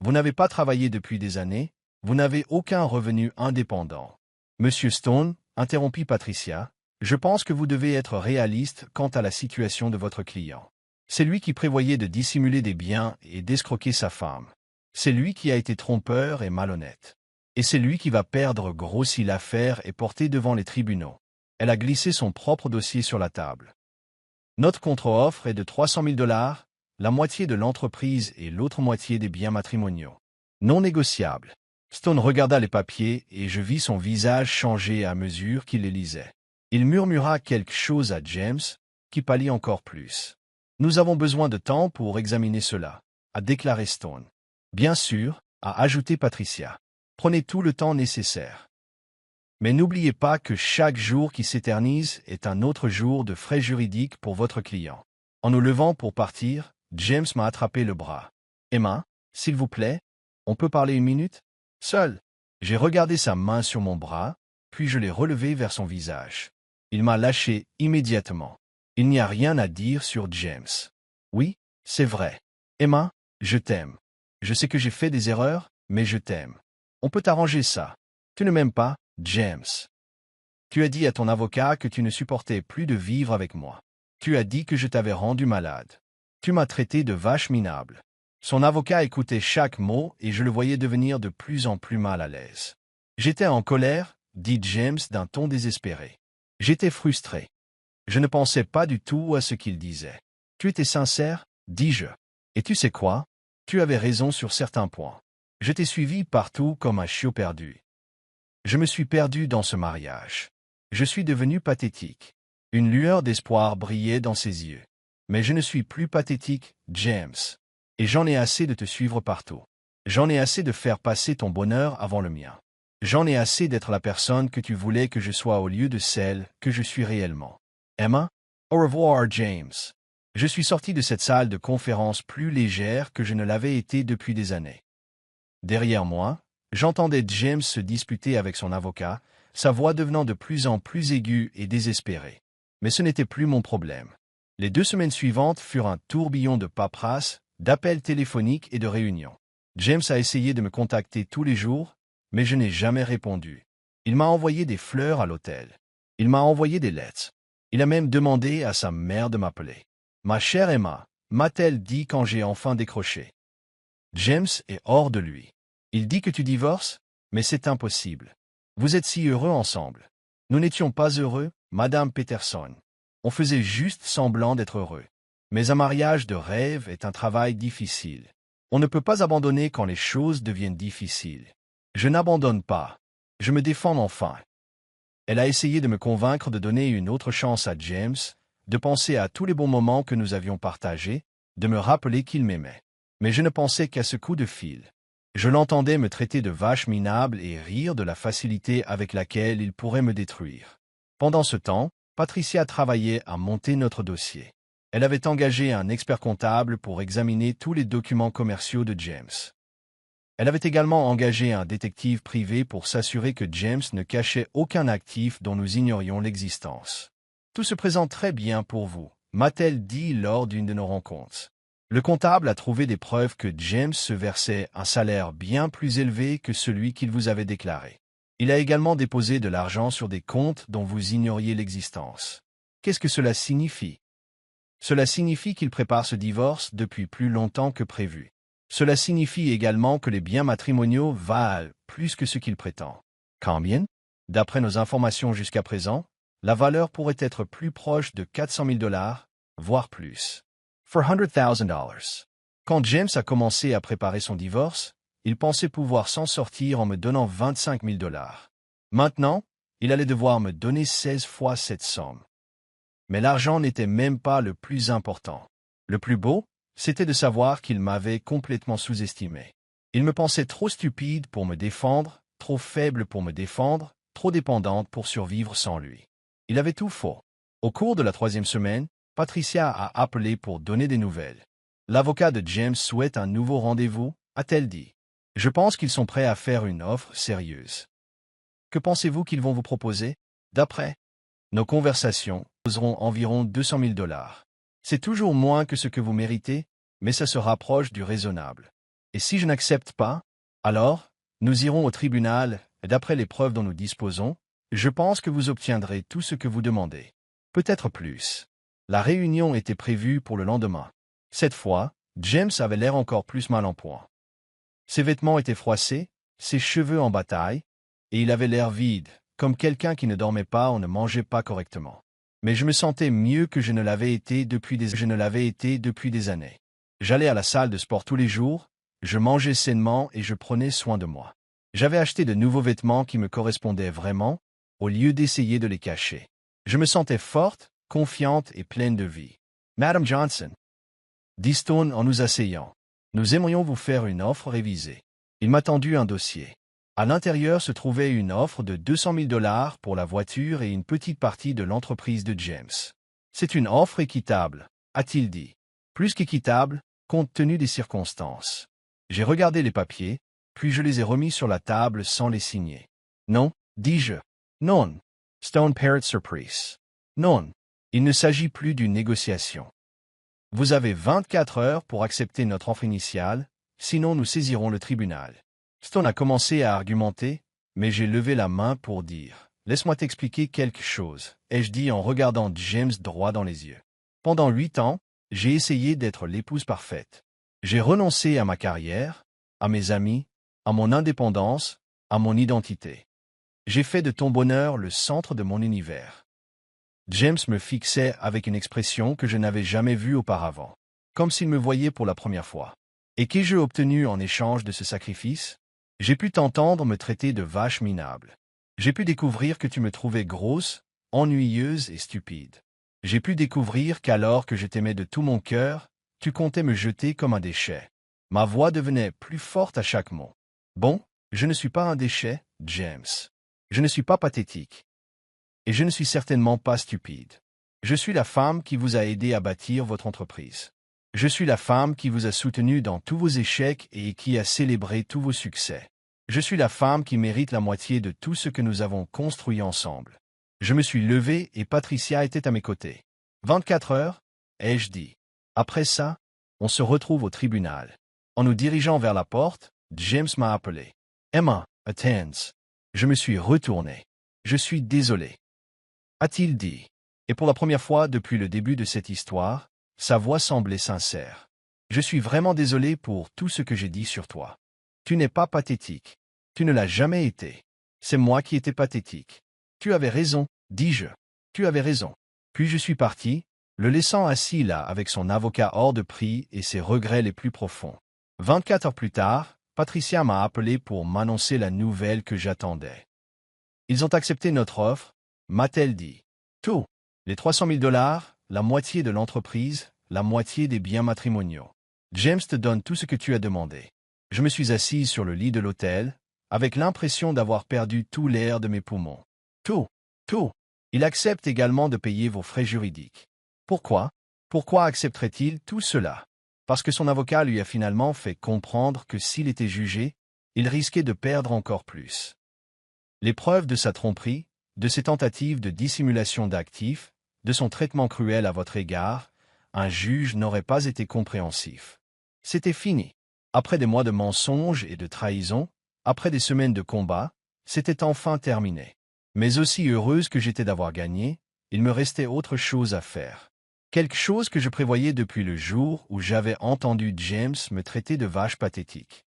Vous n'avez pas travaillé depuis des années, vous n'avez aucun revenu indépendant. Monsieur Stone, interrompit Patricia, je pense que vous devez être réaliste quant à la situation de votre client. C'est lui qui prévoyait de dissimuler des biens et d'escroquer sa femme. C'est lui qui a été trompeur et malhonnête. Et c'est lui qui va perdre gros si l'affaire est portée devant les tribunaux. Elle a glissé son propre dossier sur la table. Notre contre-offre est de 300 000 $, la moitié de l'entreprise et l'autre moitié des biens matrimoniaux. Non négociable. Stone regarda les papiers et je vis son visage changer à mesure qu'il les lisait. Il murmura quelque chose à James, qui pâlit encore plus. Nous avons besoin de temps pour examiner cela, a déclaré Stone. Bien sûr, a ajouté Patricia. Prenez tout le temps nécessaire. Mais n'oubliez pas que chaque jour qui s'éternise est un autre jour de frais juridiques pour votre client. En nous levant pour partir, James m'a attrapé le bras. Emma, s'il vous plaît, On peut parler une minute? Seul. J'ai regardé sa main sur mon bras, puis je l'ai relevé vers son visage. Il m'a lâché immédiatement. Il n'y a rien à dire sur James. Oui, c'est vrai. Emma, je t'aime. Je sais que j'ai fait des erreurs, mais je t'aime. On peut arranger ça. Tu ne m'aimes pas, James. Tu as dit à ton avocat que tu ne supportais plus de vivre avec moi. Tu as dit que je t'avais rendu malade. Tu m'as traité de vache minable. Son avocat écoutait chaque mot et je le voyais devenir de plus en plus mal à l'aise. J'étais en colère, dit James d'un ton désespéré. J'étais frustré. Je ne pensais pas du tout à ce qu'il disait. Tu étais sincère, dis-je. Et tu sais quoi? Tu avais raison sur certains points. Je t'ai suivi partout comme un chiot perdu. Je me suis perdu dans ce mariage. Je suis devenu pathétique. Une lueur d'espoir brillait dans ses yeux. Mais je ne suis plus pathétique, James. Et j'en ai assez de te suivre partout. J'en ai assez de faire passer ton bonheur avant le mien. J'en ai assez d'être la personne que tu voulais que je sois au lieu de celle que je suis réellement. Emma, au revoir, James. Je suis sorti de cette salle de conférence plus légère que je ne l'avais été depuis des années. Derrière moi, j'entendais James se disputer avec son avocat, sa voix devenant de plus en plus aiguë et désespérée. Mais ce n'était plus mon problème. Les 2 semaines suivantes furent un tourbillon de paperasse, d'appels téléphoniques et de réunions. James a essayé de me contacter tous les jours, mais je n'ai jamais répondu. Il m'a envoyé des fleurs à l'hôtel. Il m'a envoyé des lettres. Il a même demandé à sa mère de m'appeler. Ma chère Emma, m'a-t-elle dit quand j'ai enfin décroché. James est hors de lui. Il dit que tu divorces, mais c'est impossible. Vous êtes si heureux ensemble. Nous n'étions pas heureux, Madame Peterson. On faisait juste semblant d'être heureux. Mais un mariage de rêve est un travail difficile. On ne peut pas abandonner quand les choses deviennent difficiles. Je n'abandonne pas. Je me défends enfin. Elle a essayé de me convaincre de donner une autre chance à James, de penser à tous les bons moments que nous avions partagés, de me rappeler qu'il m'aimait. Mais je ne pensais qu'à ce coup de fil. Je l'entendais me traiter de vache minable et rire de la facilité avec laquelle il pourrait me détruire. Pendant ce temps, Patricia travaillait à monter notre dossier. Elle avait engagé un expert comptable pour examiner tous les documents commerciaux de James. Elle avait également engagé un détective privé pour s'assurer que James ne cachait aucun actif dont nous ignorions l'existence. Tout se présente très bien pour vous, m'a-t-elle dit lors d'une de nos rencontres. Le comptable a trouvé des preuves que James se versait un salaire bien plus élevé que celui qu'il vous avait déclaré. Il a également déposé de l'argent sur des comptes dont vous ignoriez l'existence. Qu'est-ce que cela signifie? Cela signifie qu'il prépare ce divorce depuis plus longtemps que prévu. Cela signifie également que les biens matrimoniaux valent plus que ce qu'il prétend. Combien? D'après nos informations jusqu'à présent, la valeur pourrait être plus proche de 400 000 $, voire plus. $400,000. Quand James a commencé à préparer son divorce, il pensait pouvoir s'en sortir en me donnant 25 000 $. Maintenant, il allait devoir me donner 16 fois cette somme. Mais l'argent n'était même pas le plus important. Le plus beau, c'était de savoir qu'il m'avait complètement sous-estimé. Il me pensait trop stupide pour me défendre, trop faible pour me défendre, trop dépendante pour survivre sans lui. Il avait tout faux. Au cours de la 3e semaine, Patricia a appelé pour donner des nouvelles. L'avocat de James souhaite un nouveau rendez-vous, a-t-elle dit. Je pense qu'ils sont prêts à faire une offre sérieuse. Que pensez-vous qu'ils vont vous proposer? D'après nos conversations, ils poseront environ 200 000 $. C'est toujours moins que ce que vous méritez, mais ça se rapproche du raisonnable. Et si je n'accepte pas, alors, nous irons au tribunal, et d'après les preuves dont nous disposons, je pense que vous obtiendrez tout ce que vous demandez. Peut-être plus. La réunion était prévue pour le lendemain. Cette fois, James avait l'air encore plus mal en point. Ses vêtements étaient froissés, ses cheveux en bataille, et il avait l'air vide, comme quelqu'un qui ne dormait pas ou ne mangeait pas correctement. Mais je me sentais mieux que je ne l'avais été depuis des années. J'allais à la salle de sport tous les jours, je mangeais sainement et je prenais soin de moi. J'avais acheté de nouveaux vêtements qui me correspondaient vraiment, au lieu d'essayer de les cacher. Je me sentais forte, confiante et pleine de vie. Madame Johnson, dit-on en nous asseyant, nous aimerions vous faire une offre révisée. Il m'a tendu un dossier. À l'intérieur se trouvait une offre de 200 000 $ pour la voiture et une petite partie de l'entreprise de James. C'est une offre équitable, a-t-il dit. Plus qu'équitable, compte tenu des circonstances. J'ai regardé les papiers, puis je les ai remis sur la table sans les signer. Non, dis-je. Non. Stone Parrot Surprise. Non. Il ne s'agit plus d'une négociation. Vous avez 24 heures pour accepter notre offre initiale, sinon nous saisirons le tribunal. Stone a commencé à argumenter, mais j'ai levé la main pour dire « Laisse-moi t'expliquer quelque chose », ai-je dit en regardant James droit dans les yeux. Pendant 8 ans, j'ai essayé d'être l'épouse parfaite. J'ai renoncé à ma carrière, à mes amis, à mon indépendance, à mon identité. J'ai fait de ton bonheur le centre de mon univers. James me fixait avec une expression que je n'avais jamais vue auparavant, comme s'il me voyait pour la première fois. Et qu'ai-je obtenu en échange de ce sacrifice? J'ai pu t'entendre me traiter de vache minable. J'ai pu découvrir que tu me trouvais grosse, ennuyeuse et stupide. J'ai pu découvrir qu'alors que je t'aimais de tout mon cœur, tu comptais me jeter comme un déchet. Ma voix devenait plus forte à chaque mot. Bon, je ne suis pas un déchet, James. Je ne suis pas pathétique. Et je ne suis certainement pas stupide. Je suis la femme qui vous a aidé à bâtir votre entreprise. Je suis la femme qui vous a soutenu dans tous vos échecs et qui a célébré tous vos succès. Je suis la femme qui mérite la moitié de tout ce que nous avons construit ensemble. Je me suis levé et Patricia était à mes côtés. 24 heures, ai-je dit. Après ça, on se retrouve au tribunal. En nous dirigeant vers la porte, James m'a appelé. Emma, attends. Je me suis retourné. Je suis désolé. A-t-il dit. Et pour la première fois depuis le début de cette histoire, sa voix semblait sincère. Je suis vraiment désolé pour tout ce que j'ai dit sur toi. Tu n'es pas pathétique. Tu ne l'as jamais été. C'est moi qui étais pathétique. Tu avais raison, dis-je. Tu avais raison. Puis je suis parti, le laissant assis là avec son avocat hors de prix et ses regrets les plus profonds. 24 heures plus tard, Patricia m'a appelé pour m'annoncer la nouvelle que j'attendais. Ils ont accepté notre offre, m'a-t-elle dit. Tout. Les 300 000 $, la moitié de l'entreprise, la moitié des biens matrimoniaux. James te donne tout ce que tu as demandé. Je me suis assise sur le lit de l'hôtel, avec l'impression d'avoir perdu tout l'air de mes poumons. Tout. Tout. Il accepte également de payer vos frais juridiques. Pourquoi? Pourquoi accepterait-il tout cela? Parce que son avocat lui a finalement fait comprendre que s'il était jugé, il risquait de perdre encore plus. Les preuves de sa tromperie, de ses tentatives de dissimulation d'actifs, de son traitement cruel à votre égard, un juge n'aurait pas été compréhensif. C'était fini. Après des mois de mensonges et de trahison, après des semaines de combat, c'était enfin terminé. Mais aussi heureuse que j'étais d'avoir gagné, il me restait autre chose à faire. Quelque chose que je prévoyais depuis le jour où j'avais entendu James me traiter de vache pathétique.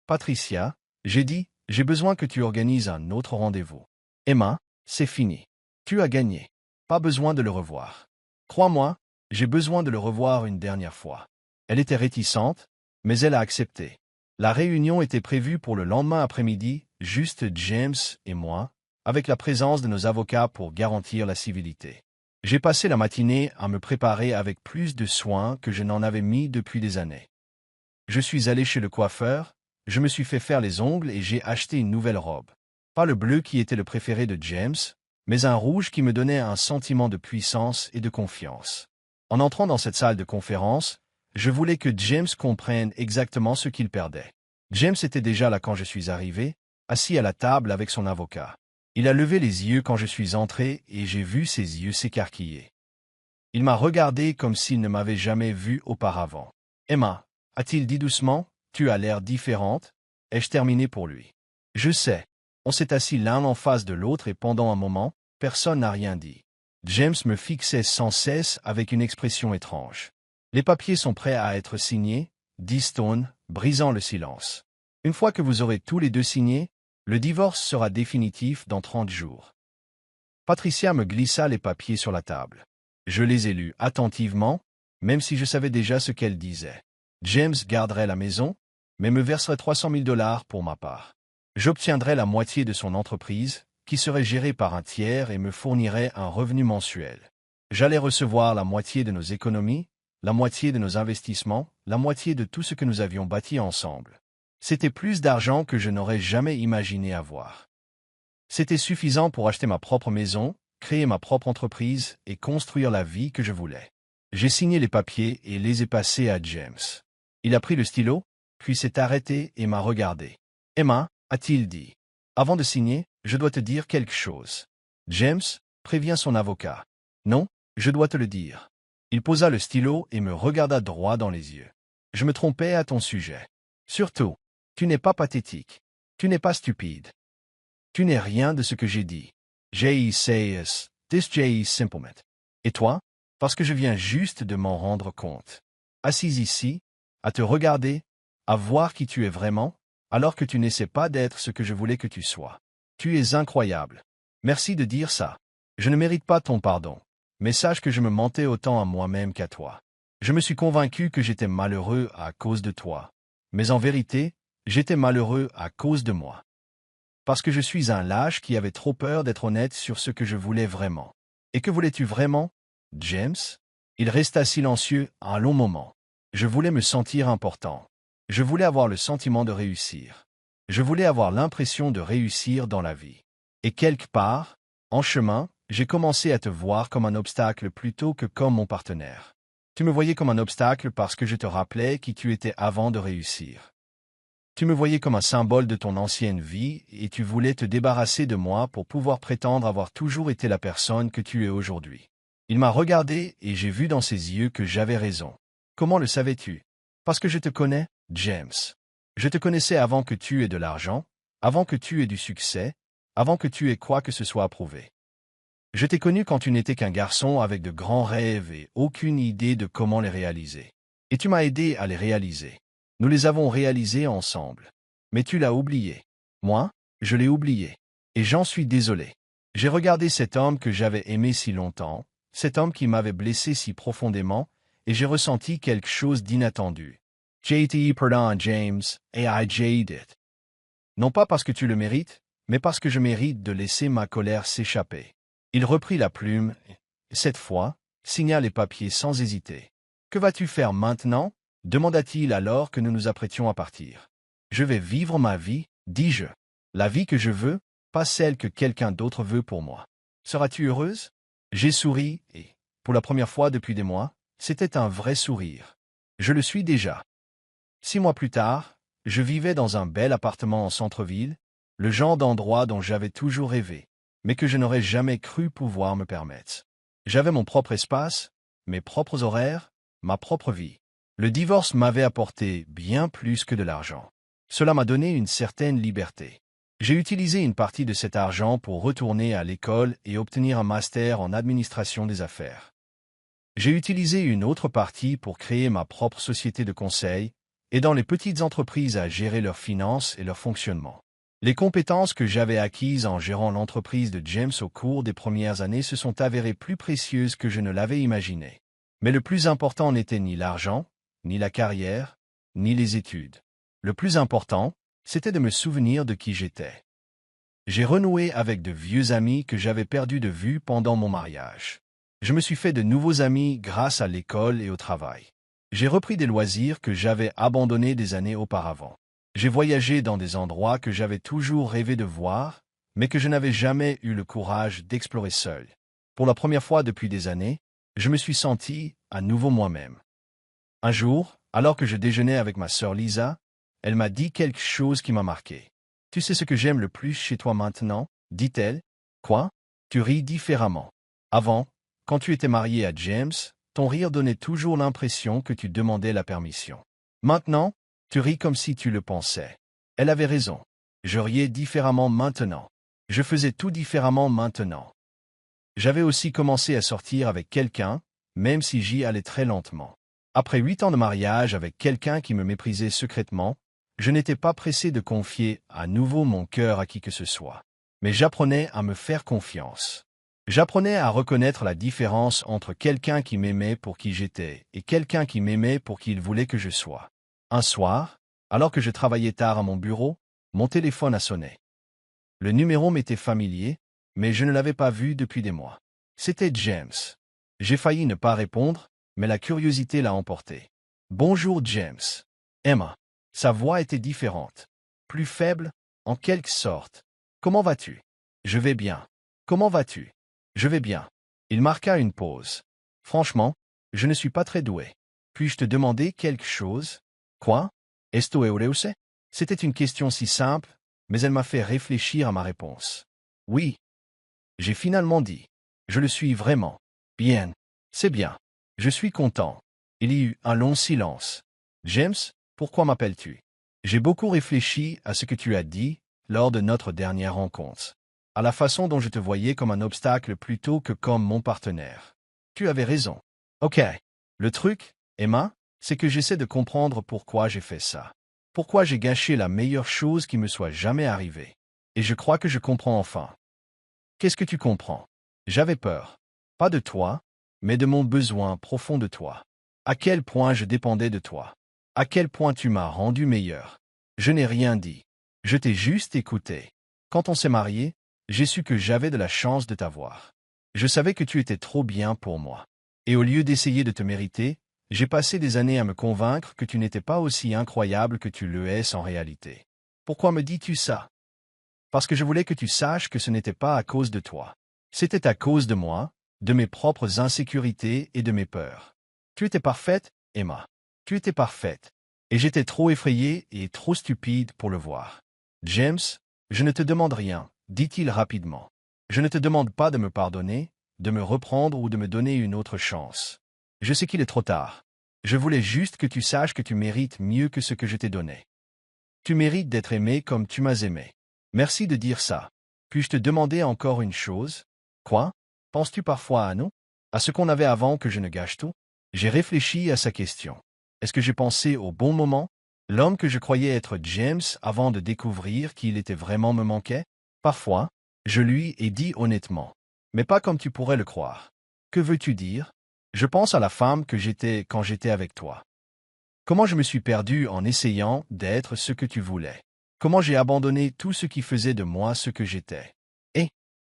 Patricia, j'ai dit, j'ai besoin que tu organises un autre rendez-vous. Emma, c'est fini. Tu as gagné. Pas besoin de le revoir. Crois-moi, j'ai besoin de le revoir une dernière fois. Elle était réticente, mais elle a accepté. La réunion était prévue pour le lendemain après-midi, juste James et moi, avec la présence de nos avocats pour garantir la civilité. J'ai passé la matinée à me préparer avec plus de soin que je n'en avais mis depuis des années. Je suis allé chez le coiffeur, je me suis fait faire les ongles et j'ai acheté une nouvelle robe. Pas le bleu qui était le préféré de James, mais un rouge qui me donnait un sentiment de puissance et de confiance. En entrant dans cette salle de conférence, je voulais que James comprenne exactement ce qu'il perdait. James était déjà là quand je suis arrivé, assis à la table avec son avocat. Il a levé les yeux quand je suis entré et j'ai vu ses yeux s'écarquiller. Il m'a regardé comme s'il ne m'avait jamais vu auparavant. « Emma, a-t-il dit doucement, tu as l'air différente ?» Ai-je terminé pour lui. Je sais. On s'est assis l'un en face de l'autre et pendant un moment, personne n'a rien dit. James me fixait sans cesse avec une expression étrange. « Les papiers sont prêts à être signés » dit Stone, brisant le silence. « Une fois que vous aurez tous les deux signés, le divorce sera définitif dans 30 jours. » Patricia me glissa les papiers sur la table. Je les ai lus attentivement, même si je savais déjà ce qu'elle disait. James garderait la maison, mais me verserait 300 000 $ pour ma part. J'obtiendrais la moitié de son entreprise, qui serait gérée par un tiers et me fournirait un revenu mensuel. J'allais recevoir la moitié de nos économies, la moitié de nos investissements, la moitié de tout ce que nous avions bâti ensemble. C'était plus d'argent que je n'aurais jamais imaginé avoir. C'était suffisant pour acheter ma propre maison, créer ma propre entreprise et construire la vie que je voulais. J'ai signé les papiers et les ai passés à James. Il a pris le stylo, puis s'est arrêté et m'a regardé. Emma, a-t-il dit. Avant de signer, je dois te dire quelque chose. James, prévient son avocat. Non, je dois te le dire. Il posa le stylo et me regarda droit dans les yeux. Je me trompais à ton sujet. Surtout, tu n'es pas pathétique. Tu n'es pas stupide. Tu n'es rien de ce que j'ai dit. J'ai says, this J simplement. Et toi? Parce que je viens juste de m'en rendre compte. Assise ici, à te regarder, à voir qui tu es vraiment, alors que tu n'essaies pas d'être ce que je voulais que tu sois. Tu es incroyable. Merci de dire ça. Je ne mérite pas ton pardon. Mais sache que je me mentais autant à moi-même qu'à toi. Je me suis convaincu que j'étais malheureux à cause de toi. Mais en vérité, j'étais malheureux à cause de moi. Parce que je suis un lâche qui avait trop peur d'être honnête sur ce que je voulais vraiment. Et que voulais-tu vraiment, James? Il resta silencieux un long moment. Je voulais me sentir important. Je voulais avoir le sentiment de réussir. Je voulais avoir l'impression de réussir dans la vie. Et quelque part, en chemin, j'ai commencé à te voir comme un obstacle plutôt que comme mon partenaire. Tu me voyais comme un obstacle parce que je te rappelais qui tu étais avant de réussir. Tu me voyais comme un symbole de ton ancienne vie et tu voulais te débarrasser de moi pour pouvoir prétendre avoir toujours été la personne que tu es aujourd'hui. Il m'a regardé et j'ai vu dans ses yeux que j'avais raison. Comment le savais-tu? Parce que je te connais, James. Je te connaissais avant que tu aies de l'argent, avant que tu aies du succès, avant que tu aies quoi que ce soit approuvé. Je t'ai connu quand tu n'étais qu'un garçon avec de grands rêves et aucune idée de comment les réaliser. Et tu m'as aidé à les réaliser. Nous les avons réalisés ensemble. Mais tu l'as oublié. Moi, je l'ai oublié. Et j'en suis désolé. J'ai regardé cet homme que j'avais aimé si longtemps, cet homme qui m'avait blessé si profondément, et j'ai ressenti quelque chose d'inattendu. J'ai été pardon, James, et j'ai it. Non pas parce que tu le mérites, mais parce que je mérite de laisser ma colère s'échapper. Il reprit la plume, et, cette fois, signa les papiers sans hésiter. Que vas-tu faire maintenant? Demanda-t-il alors que nous nous apprêtions à partir. Je vais vivre ma vie, dis-je. La vie que je veux, pas celle que quelqu'un d'autre veut pour moi. Seras-tu heureuse? J'ai souri, et, pour la première fois depuis des mois, c'était un vrai sourire. Je le suis déjà. 6 mois plus tard, je vivais dans un bel appartement en centre-ville, le genre d'endroit dont j'avais toujours rêvé, mais que je n'aurais jamais cru pouvoir me permettre. J'avais mon propre espace, mes propres horaires, ma propre vie. Le divorce m'avait apporté bien plus que de l'argent. Cela m'a donné une certaine liberté. J'ai utilisé une partie de cet argent pour retourner à l'école et obtenir un master en administration des affaires. J'ai utilisé une autre partie pour créer ma propre société de conseil, aidant les petites entreprises à gérer leurs finances et leur fonctionnement. Les compétences que j'avais acquises en gérant l'entreprise de James au cours des premières années se sont avérées plus précieuses que je ne l'avais imaginé. Mais le plus important n'était ni l'argent, ni la carrière, ni les études. Le plus important, c'était de me souvenir de qui j'étais. J'ai renoué avec de vieux amis que j'avais perdus de vue pendant mon mariage. Je me suis fait de nouveaux amis grâce à l'école et au travail. J'ai repris des loisirs que j'avais abandonnés des années auparavant. J'ai voyagé dans des endroits que j'avais toujours rêvé de voir, mais que je n'avais jamais eu le courage d'explorer seul. Pour la première fois depuis des années, je me suis senti à nouveau moi-même. Un jour, alors que je déjeunais avec ma sœur Lisa, elle m'a dit quelque chose qui m'a marqué. « Tu sais ce que j'aime le plus chez toi maintenant ?» dit-elle. « Quoi? Tu ris différemment. Avant, quand tu étais marié à James, ton rire donnait toujours l'impression que tu demandais la permission. Maintenant, tu ris comme si tu le pensais. » Elle avait raison. Je riais différemment maintenant. Je faisais tout différemment maintenant. J'avais aussi commencé à sortir avec quelqu'un, même si j'y allais très lentement. Après 8 ans de mariage avec quelqu'un qui me méprisait secrètement, je n'étais pas pressé de confier à nouveau mon cœur à qui que ce soit. Mais j'apprenais à me faire confiance. J'apprenais à reconnaître la différence entre quelqu'un qui m'aimait pour qui j'étais et quelqu'un qui m'aimait pour qui il voulait que je sois. Un soir, alors que je travaillais tard à mon bureau, mon téléphone a sonné. Le numéro m'était familier, mais je ne l'avais pas vu depuis des mois. C'était James. J'ai failli ne pas répondre, mais la curiosité l'a emporté. « Bonjour James. » Emma. Sa voix était différente. Plus faible, en quelque sorte. « Comment vas-tu? »« Je vais bien. »« Comment vas-tu? »« Je vais bien. » Il marqua une pause. « Franchement, je ne suis pas très doué. Puis-je te demander quelque chose? »« Quoi? Esto heureuse? » C'était une question si simple, mais elle m'a fait réfléchir à ma réponse. Oui. J'ai finalement dit. Je le suis vraiment. Bien. C'est bien. Je suis content. Il y eut un long silence. James, pourquoi m'appelles-tu? J'ai beaucoup réfléchi à ce que tu as dit lors de notre dernière rencontre. À la façon dont je te voyais comme un obstacle plutôt que comme mon partenaire. Tu avais raison. Ok. Le truc, Emma, c'est que j'essaie de comprendre pourquoi j'ai fait ça. Pourquoi j'ai gâché la meilleure chose qui me soit jamais arrivée. Et je crois que je comprends enfin. Qu'est-ce que tu comprends? J'avais peur. Pas de toi, mais de mon besoin profond de toi. À quel point je dépendais de toi. À quel point tu m'as rendu meilleur. Je n'ai rien dit. Je t'ai juste écouté. Quand on s'est mariés, j'ai su que j'avais de la chance de t'avoir. Je savais que tu étais trop bien pour moi. Et au lieu d'essayer de te mériter, j'ai passé des années à me convaincre que tu n'étais pas aussi incroyable que tu le es en réalité. Pourquoi me dis-tu ça? Parce que je voulais que tu saches que ce n'était pas à cause de toi. C'était à cause de moi, de mes propres insécurités et de mes peurs. Tu étais parfaite, Emma. Tu étais parfaite. Et j'étais trop effrayé et trop stupide pour le voir. James, je ne te demande rien, dit-il rapidement. Je ne te demande pas de me pardonner, de me reprendre ou de me donner une autre chance. Je sais qu'il est trop tard. Je voulais juste que tu saches que tu mérites mieux que ce que je t'ai donné. Tu mérites d'être aimé comme tu m'as aimé. Merci de dire ça. Puis-je te demander encore une chose? Quoi? Penses-tu parfois à nous? À ce qu'on avait avant que je ne gâche tout? J'ai réfléchi à sa question. Est-ce que j'ai pensé au bon moment? L'homme que je croyais être James avant de découvrir qu'il était vraiment me manquait? Parfois, je lui ai dit honnêtement. Mais pas comme tu pourrais le croire. Que veux-tu dire? Je pense à la femme que j'étais quand j'étais avec toi. Comment je me suis perdu en essayant d'être ce que tu voulais. Comment j'ai abandonné tout ce qui faisait de moi ce que j'étais.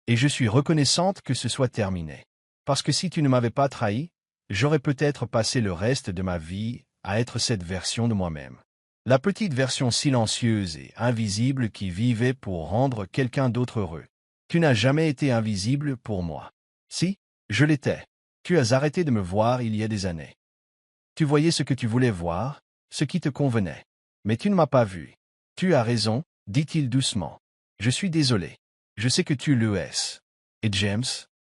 Et je suis reconnaissante que ce soit terminé. Parce que si tu ne m'avais pas trahi, j'aurais peut-être passé le reste de ma vie à être cette version de moi-même. La petite version silencieuse et invisible qui vivait pour rendre quelqu'un d'autre heureux. Tu n'as jamais été invisible pour moi. Si, je l'étais. Tu as arrêté de me voir il y a des années. Tu voyais ce que tu voulais voir, ce qui te convenait. Mais tu ne m'as pas vu. Tu as raison, dit-il doucement. Je suis désolé. Je sais que tu le es. Et James,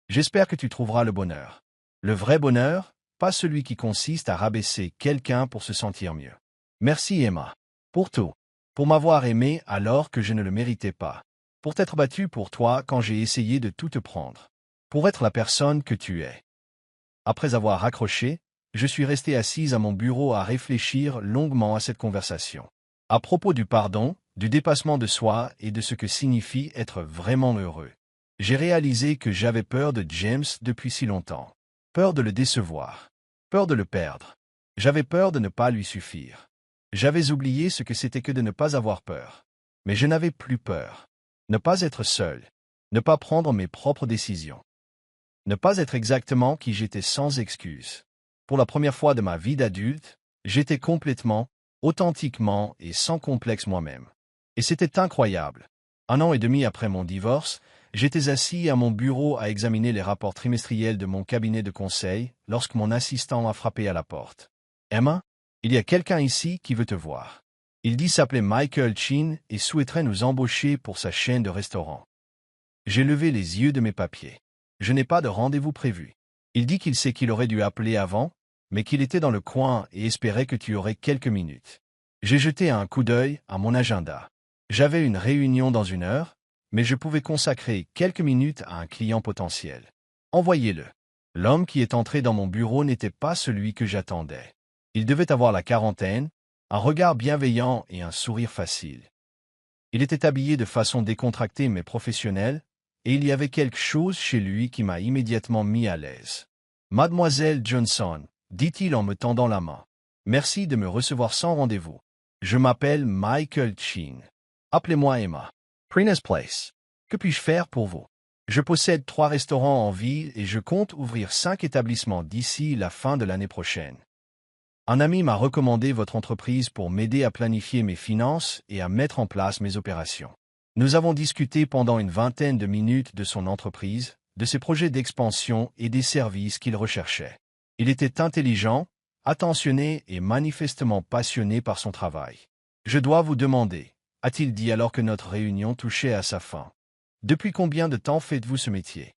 j'espère que tu trouveras le bonheur. Le vrai bonheur, pas celui qui consiste à rabaisser quelqu'un pour se sentir mieux. Merci Emma. Pour tout. Pour m'avoir aimé alors que je ne le méritais pas. Pour t'être battu pour toi quand j'ai essayé de tout te prendre. Pour être la personne que tu es. Après avoir raccroché, je suis resté assise à mon bureau à réfléchir longuement à cette conversation. À propos du pardon, du dépassement de soi et de ce que signifie être vraiment heureux. J'ai réalisé que j'avais peur de James depuis si longtemps. Peur de le décevoir. Peur de le perdre. J'avais peur de ne pas lui suffire. J'avais oublié ce que c'était que de ne pas avoir peur. Mais je n'avais plus peur. Ne pas être seul. Ne pas prendre mes propres décisions. Ne pas être exactement qui j'étais sans excuse. Pour la première fois de ma vie d'adulte, j'étais complètement, authentiquement et sans complexe moi-même. Et c'était incroyable. 1 an et demi après mon divorce, j'étais assis à mon bureau à examiner les rapports trimestriels de mon cabinet de conseil lorsque mon assistant m'a frappé à la porte. « Emma, il y a quelqu'un ici qui veut te voir. Il dit s'appeler Michael Chin et souhaiterait nous embaucher pour sa chaîne de restaurants. » J'ai levé les yeux de mes papiers. Je n'ai pas de rendez-vous prévu. Il dit qu'il sait qu'il aurait dû appeler avant, mais qu'il était dans le coin et espérait que tu aurais quelques minutes. J'ai jeté un coup d'œil à mon agenda. J'avais une réunion dans 1 heure, mais je pouvais consacrer quelques minutes à un client potentiel. Envoyez-le. L'homme qui est entré dans mon bureau n'était pas celui que j'attendais. Il devait avoir la quarantaine, un regard bienveillant et un sourire facile. Il était habillé de façon décontractée mais professionnelle, et il y avait quelque chose chez lui qui m'a immédiatement mis à l'aise. « Mademoiselle Johnson », dit-il en me tendant la main. « Merci de me recevoir sans rendez-vous. Je m'appelle Michael Chin. Appelez-moi Emma. Prina's Place. Que puis-je faire pour vous? Je possède 3 restaurants en ville et je compte ouvrir 5 établissements d'ici la fin de l'année prochaine. Un ami m'a recommandé votre entreprise pour m'aider à planifier mes finances et à mettre en place mes opérations. Nous avons discuté pendant une vingtaine de minutes de son entreprise, de ses projets d'expansion et des services qu'il recherchait. Il était intelligent, attentionné et manifestement passionné par son travail. Je dois vous demander, a-t-il dit alors que notre réunion touchait à sa fin. Depuis combien de temps faites-vous ce métier?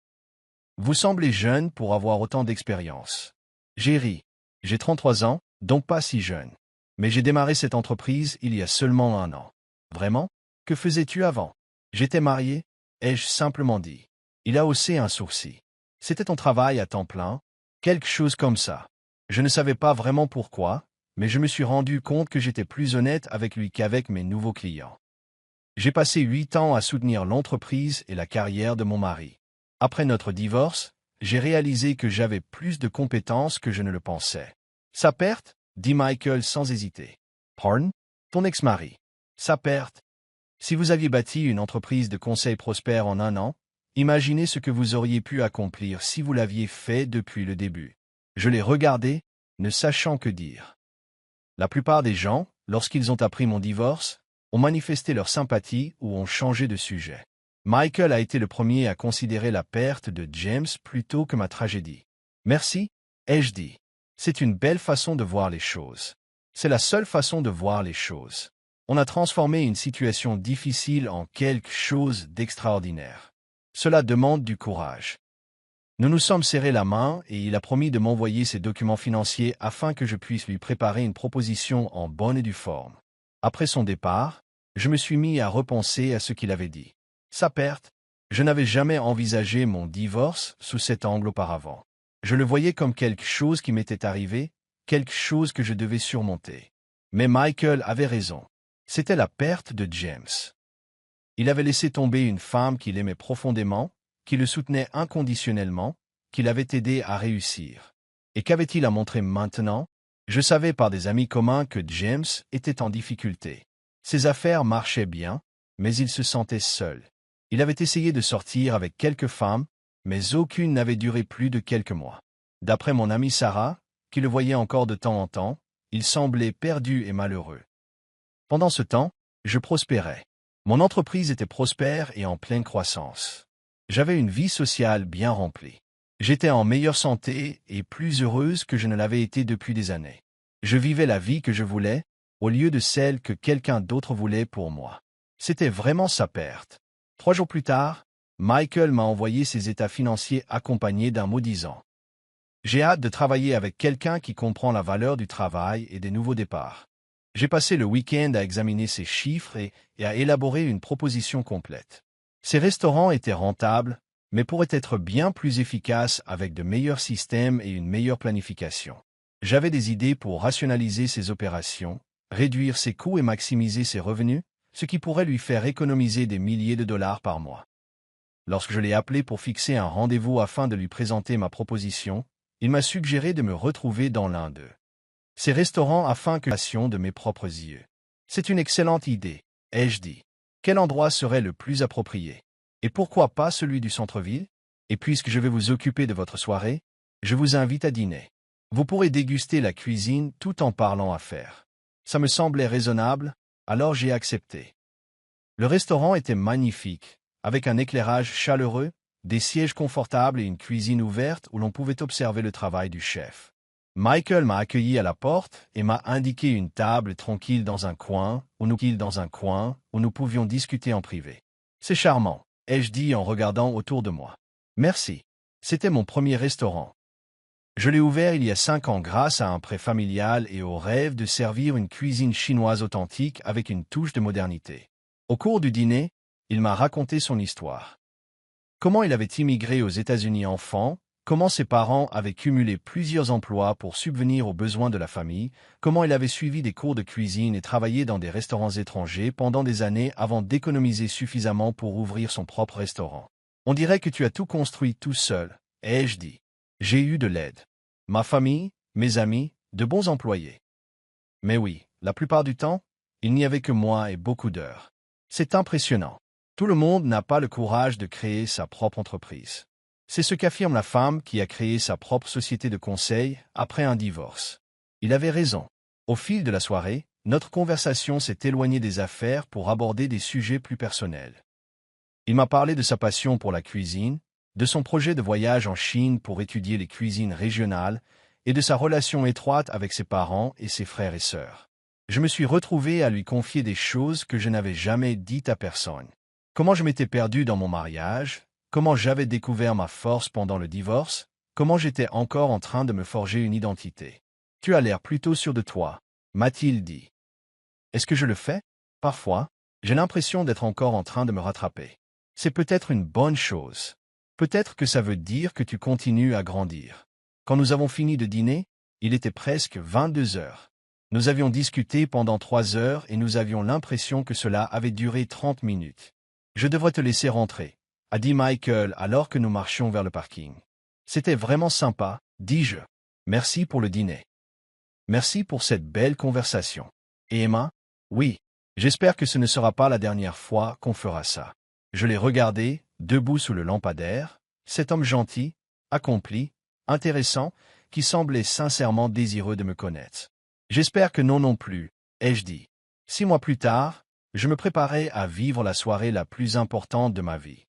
Vous semblez jeune pour avoir autant d'expérience. J'ai ri. J'ai 33 ans, donc pas si jeune. Mais j'ai démarré cette entreprise il y a seulement 1 an. Vraiment? Que faisais-tu avant? J'étais marié, ai-je simplement dit. Il a haussé un sourcil. C'était ton travail à temps plein? Quelque chose comme ça. Je ne savais pas vraiment pourquoi, mais je me suis rendu compte que j'étais plus honnête avec lui qu'avec mes nouveaux clients. J'ai passé 8 ans à soutenir l'entreprise et la carrière de mon mari. Après notre divorce, j'ai réalisé que j'avais plus de compétences que je ne le pensais. Sa perte? Dit Michael sans hésiter. Pardon? Ton ex-mari. Sa perte? Si vous aviez bâti une entreprise de conseil prospère en 1 an, imaginez ce que vous auriez pu accomplir si vous l'aviez fait depuis le début. Je l'ai regardé, ne sachant que dire. La plupart des gens, lorsqu'ils ont appris mon divorce, ont manifesté leur sympathie ou ont changé de sujet. Michael a été le premier à considérer la perte de James plutôt que ma tragédie. Merci, ai-je dit. C'est une belle façon de voir les choses. C'est la seule façon de voir les choses. On a transformé une situation difficile en quelque chose d'extraordinaire. Cela demande du courage. Nous nous sommes serrés la main et il a promis de m'envoyer ses documents financiers afin que je puisse lui préparer une proposition en bonne et due forme. Après son départ, je me suis mis à repenser à ce qu'il avait dit. Sa perte? Je n'avais jamais envisagé mon divorce sous cet angle auparavant. Je le voyais comme quelque chose qui m'était arrivé, quelque chose que je devais surmonter. Mais Michael avait raison. C'était la perte de James. Il avait laissé tomber une femme qu'il aimait profondément, qui le soutenait inconditionnellement, qui l'avait aidé à réussir. Et qu'avait-il à montrer maintenant? Je savais par des amis communs que James était en difficulté. Ses affaires marchaient bien, mais il se sentait seul. Il avait essayé de sortir avec quelques femmes, mais aucune n'avait duré plus de quelques mois. D'après mon amie Sarah, qui le voyait encore de temps en temps, il semblait perdu et malheureux. Pendant ce temps, je prospérais. Mon entreprise était prospère et en pleine croissance. J'avais une vie sociale bien remplie. J'étais en meilleure santé et plus heureuse que je ne l'avais été depuis des années. Je vivais la vie que je voulais, au lieu de celle que quelqu'un d'autre voulait pour moi. C'était vraiment sa perte. 3 jours plus tard, Michael m'a envoyé ses états financiers accompagnés d'un mot disant « J'ai hâte de travailler avec quelqu'un qui comprend la valeur du travail et des nouveaux départs. » J'ai passé le week-end à examiner ces chiffres et à élaborer une proposition complète. Ces restaurants étaient rentables, mais pourraient être bien plus efficaces avec de meilleurs systèmes et une meilleure planification. J'avais des idées pour rationaliser ses opérations, réduire ses coûts et maximiser ses revenus, ce qui pourrait lui faire économiser des milliers de dollars par mois. Lorsque je l'ai appelé pour fixer un rendez-vous afin de lui présenter ma proposition, il m'a suggéré de me retrouver dans l'un d'eux. Ces restaurants afin que de mes propres yeux. C'est une excellente idée, ai-je dit. Quel endroit serait le plus approprié? Et pourquoi pas celui du centre-ville? Et puisque je vais vous occuper de votre soirée, je vous invite à dîner. Vous pourrez déguster la cuisine tout en parlant affaires. Ça me semblait raisonnable, alors j'ai accepté. Le restaurant était magnifique, avec un éclairage chaleureux, des sièges confortables et une cuisine ouverte où l'on pouvait observer le travail du chef. Michael m'a accueilli à la porte et m'a indiqué une table tranquille dans un coin où nous pouvions discuter en privé. C'est charmant, ai-je dit en regardant autour de moi. Merci. C'était mon premier restaurant. Je l'ai ouvert il y a 5 ans grâce à un prêt familial et au rêve de servir une cuisine chinoise authentique avec une touche de modernité. Au cours du dîner, il m'a raconté son histoire. Comment il avait immigré aux États-Unis enfant, comment ses parents avaient cumulé plusieurs emplois pour subvenir aux besoins de la famille, comment il avait suivi des cours de cuisine et travaillé dans des restaurants étrangers pendant des années avant d'économiser suffisamment pour ouvrir son propre restaurant. On dirait que tu as tout construit tout seul, ai-je dit. J'ai eu de l'aide. Ma famille, mes amis, de bons employés. Mais oui, la plupart du temps, il n'y avait que moi et beaucoup d'heures. C'est impressionnant. Tout le monde n'a pas le courage de créer sa propre entreprise. C'est ce qu'affirme la femme qui a créé sa propre société de conseil après un divorce. Il avait raison. Au fil de la soirée, notre conversation s'est éloignée des affaires pour aborder des sujets plus personnels. Il m'a parlé de sa passion pour la cuisine, de son projet de voyage en Chine pour étudier les cuisines régionales et de sa relation étroite avec ses parents et ses frères et sœurs. Je me suis retrouvé à lui confier des choses que je n'avais jamais dites à personne. Comment je m'étais perdu dans mon mariage, comment j'avais découvert ma force pendant le divorce, comment j'étais encore en train de me forger une identité. Tu as l'air plutôt sûr de toi, m'a-t-il dit. Est-ce que je le fais? Parfois, j'ai l'impression d'être encore en train de me rattraper. C'est peut-être une bonne chose. Peut-être que ça veut dire que tu continues à grandir. Quand nous avons fini de dîner, il était presque 22 heures. Nous avions discuté pendant 3 heures et nous avions l'impression que cela avait duré 30 minutes. Je devrais te laisser rentrer, a dit Michael alors que nous marchions vers le parking. C'était vraiment sympa, dis-je. Merci pour le dîner. Merci pour cette belle conversation. Et Emma? Oui, j'espère que ce ne sera pas la dernière fois qu'on fera ça. Je l'ai regardé, debout sous le lampadaire, cet homme gentil, accompli, intéressant, qui semblait sincèrement désireux de me connaître. J'espère que non plus, ai-je dit. 6 mois plus tard, je me préparais à vivre la soirée la plus importante de ma vie.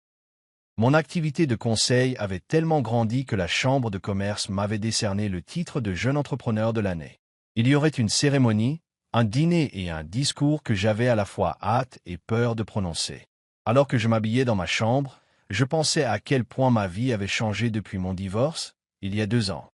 Mon activité de conseil avait tellement grandi que la Chambre de commerce m'avait décerné le titre de jeune entrepreneur de l'année. Il y aurait une cérémonie, un dîner et un discours que j'avais à la fois hâte et peur de prononcer. Alors que je m'habillais dans ma chambre, je pensais à quel point ma vie avait changé depuis mon divorce, il y a 2 ans.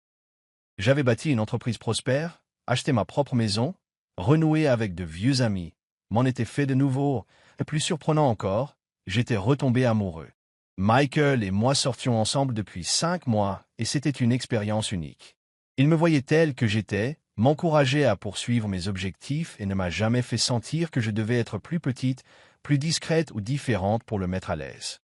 J'avais bâti une entreprise prospère, acheté ma propre maison, renoué avec de vieux amis, m'en étais fait de nouveau, et plus surprenant encore, j'étais retombé amoureux. Michael et moi sortions ensemble depuis 5 mois, et c'était une expérience unique. Il me voyait tel que j'étais, m'encourageait à poursuivre mes objectifs et ne m'a jamais fait sentir que je devais être plus petite, plus discrète ou différente pour le mettre à l'aise.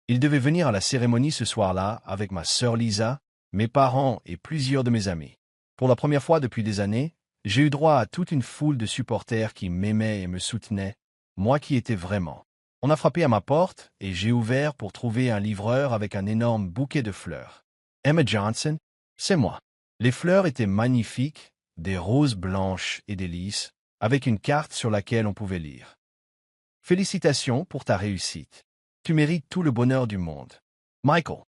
Il devait venir à la cérémonie ce soir-là avec ma sœur Lisa, mes parents et plusieurs de mes amis. Pour la première fois depuis des années, j'ai eu droit à toute une foule de supporters qui m'aimaient et me soutenaient, moi qui étais vraiment. On a frappé à ma porte et j'ai ouvert pour trouver un livreur avec un énorme bouquet de fleurs. Emma Johnson, c'est moi. Les fleurs étaient magnifiques, des roses blanches et des lys, avec une carte sur laquelle on pouvait lire. Félicitations pour ta réussite. Tu mérites tout le bonheur du monde. Michael.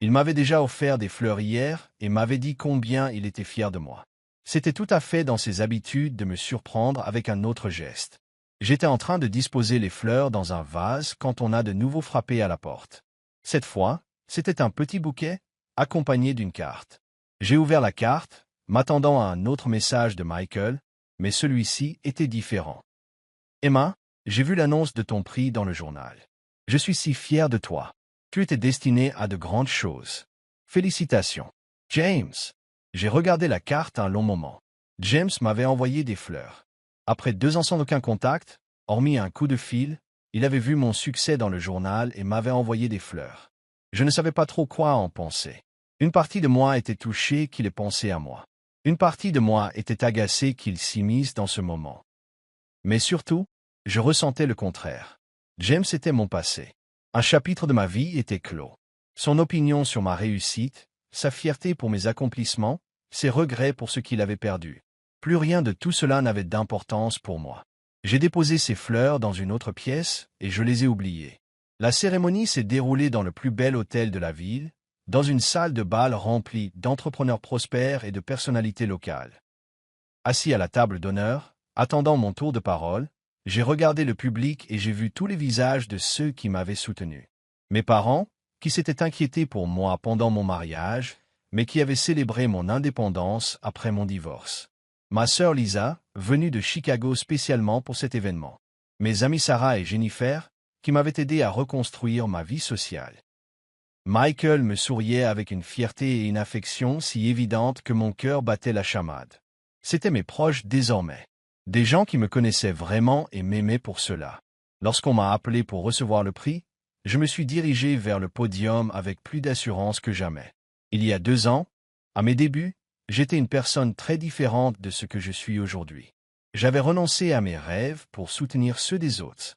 Il m'avait déjà offert des fleurs hier et m'avait dit combien il était fier de moi. C'était tout à fait dans ses habitudes de me surprendre avec un autre geste. J'étais en train de disposer les fleurs dans un vase quand on a de nouveau frappé à la porte. Cette fois, c'était un petit bouquet, accompagné d'une carte. J'ai ouvert la carte, m'attendant à un autre message de Michael, mais celui-ci était différent. Emma, j'ai vu l'annonce de ton prix dans le journal. Je suis si fier de toi. Tu étais destinée à de grandes choses. Félicitations. James. J'ai regardé la carte un long moment. James m'avait envoyé des fleurs. Après 2 ans sans aucun contact, hormis un coup de fil, il avait vu mon succès dans le journal et m'avait envoyé des fleurs. Je ne savais pas trop quoi en penser. Une partie de moi était touchée qu'il ait pensé à moi. Une partie de moi était agacée qu'il s'immisce dans ce moment. Mais surtout, je ressentais le contraire. James était mon passé. Un chapitre de ma vie était clos. Son opinion sur ma réussite, sa fierté pour mes accomplissements, ses regrets pour ce qu'il avait perdu. Plus rien de tout cela n'avait d'importance pour moi. J'ai déposé ces fleurs dans une autre pièce et je les ai oubliées. La cérémonie s'est déroulée dans le plus bel hôtel de la ville, dans une salle de bal remplie d'entrepreneurs prospères et de personnalités locales. Assis à la table d'honneur, attendant mon tour de parole, j'ai regardé le public et j'ai vu tous les visages de ceux qui m'avaient soutenu. Mes parents, qui s'étaient inquiétés pour moi pendant mon mariage, mais qui avaient célébré mon indépendance après mon divorce. Ma sœur Lisa, venue de Chicago spécialement pour cet événement. Mes amis Sarah et Jennifer, qui m'avaient aidé à reconstruire ma vie sociale. Michael me souriait avec une fierté et une affection si évidentes que mon cœur battait la chamade. C'étaient mes proches désormais. Des gens qui me connaissaient vraiment et m'aimaient pour cela. Lorsqu'on m'a appelé pour recevoir le prix, je me suis dirigé vers le podium avec plus d'assurance que jamais. Il y a 2 ans, à mes débuts, j'étais une personne très différente de ce que je suis aujourd'hui. J'avais renoncé à mes rêves pour soutenir ceux des autres.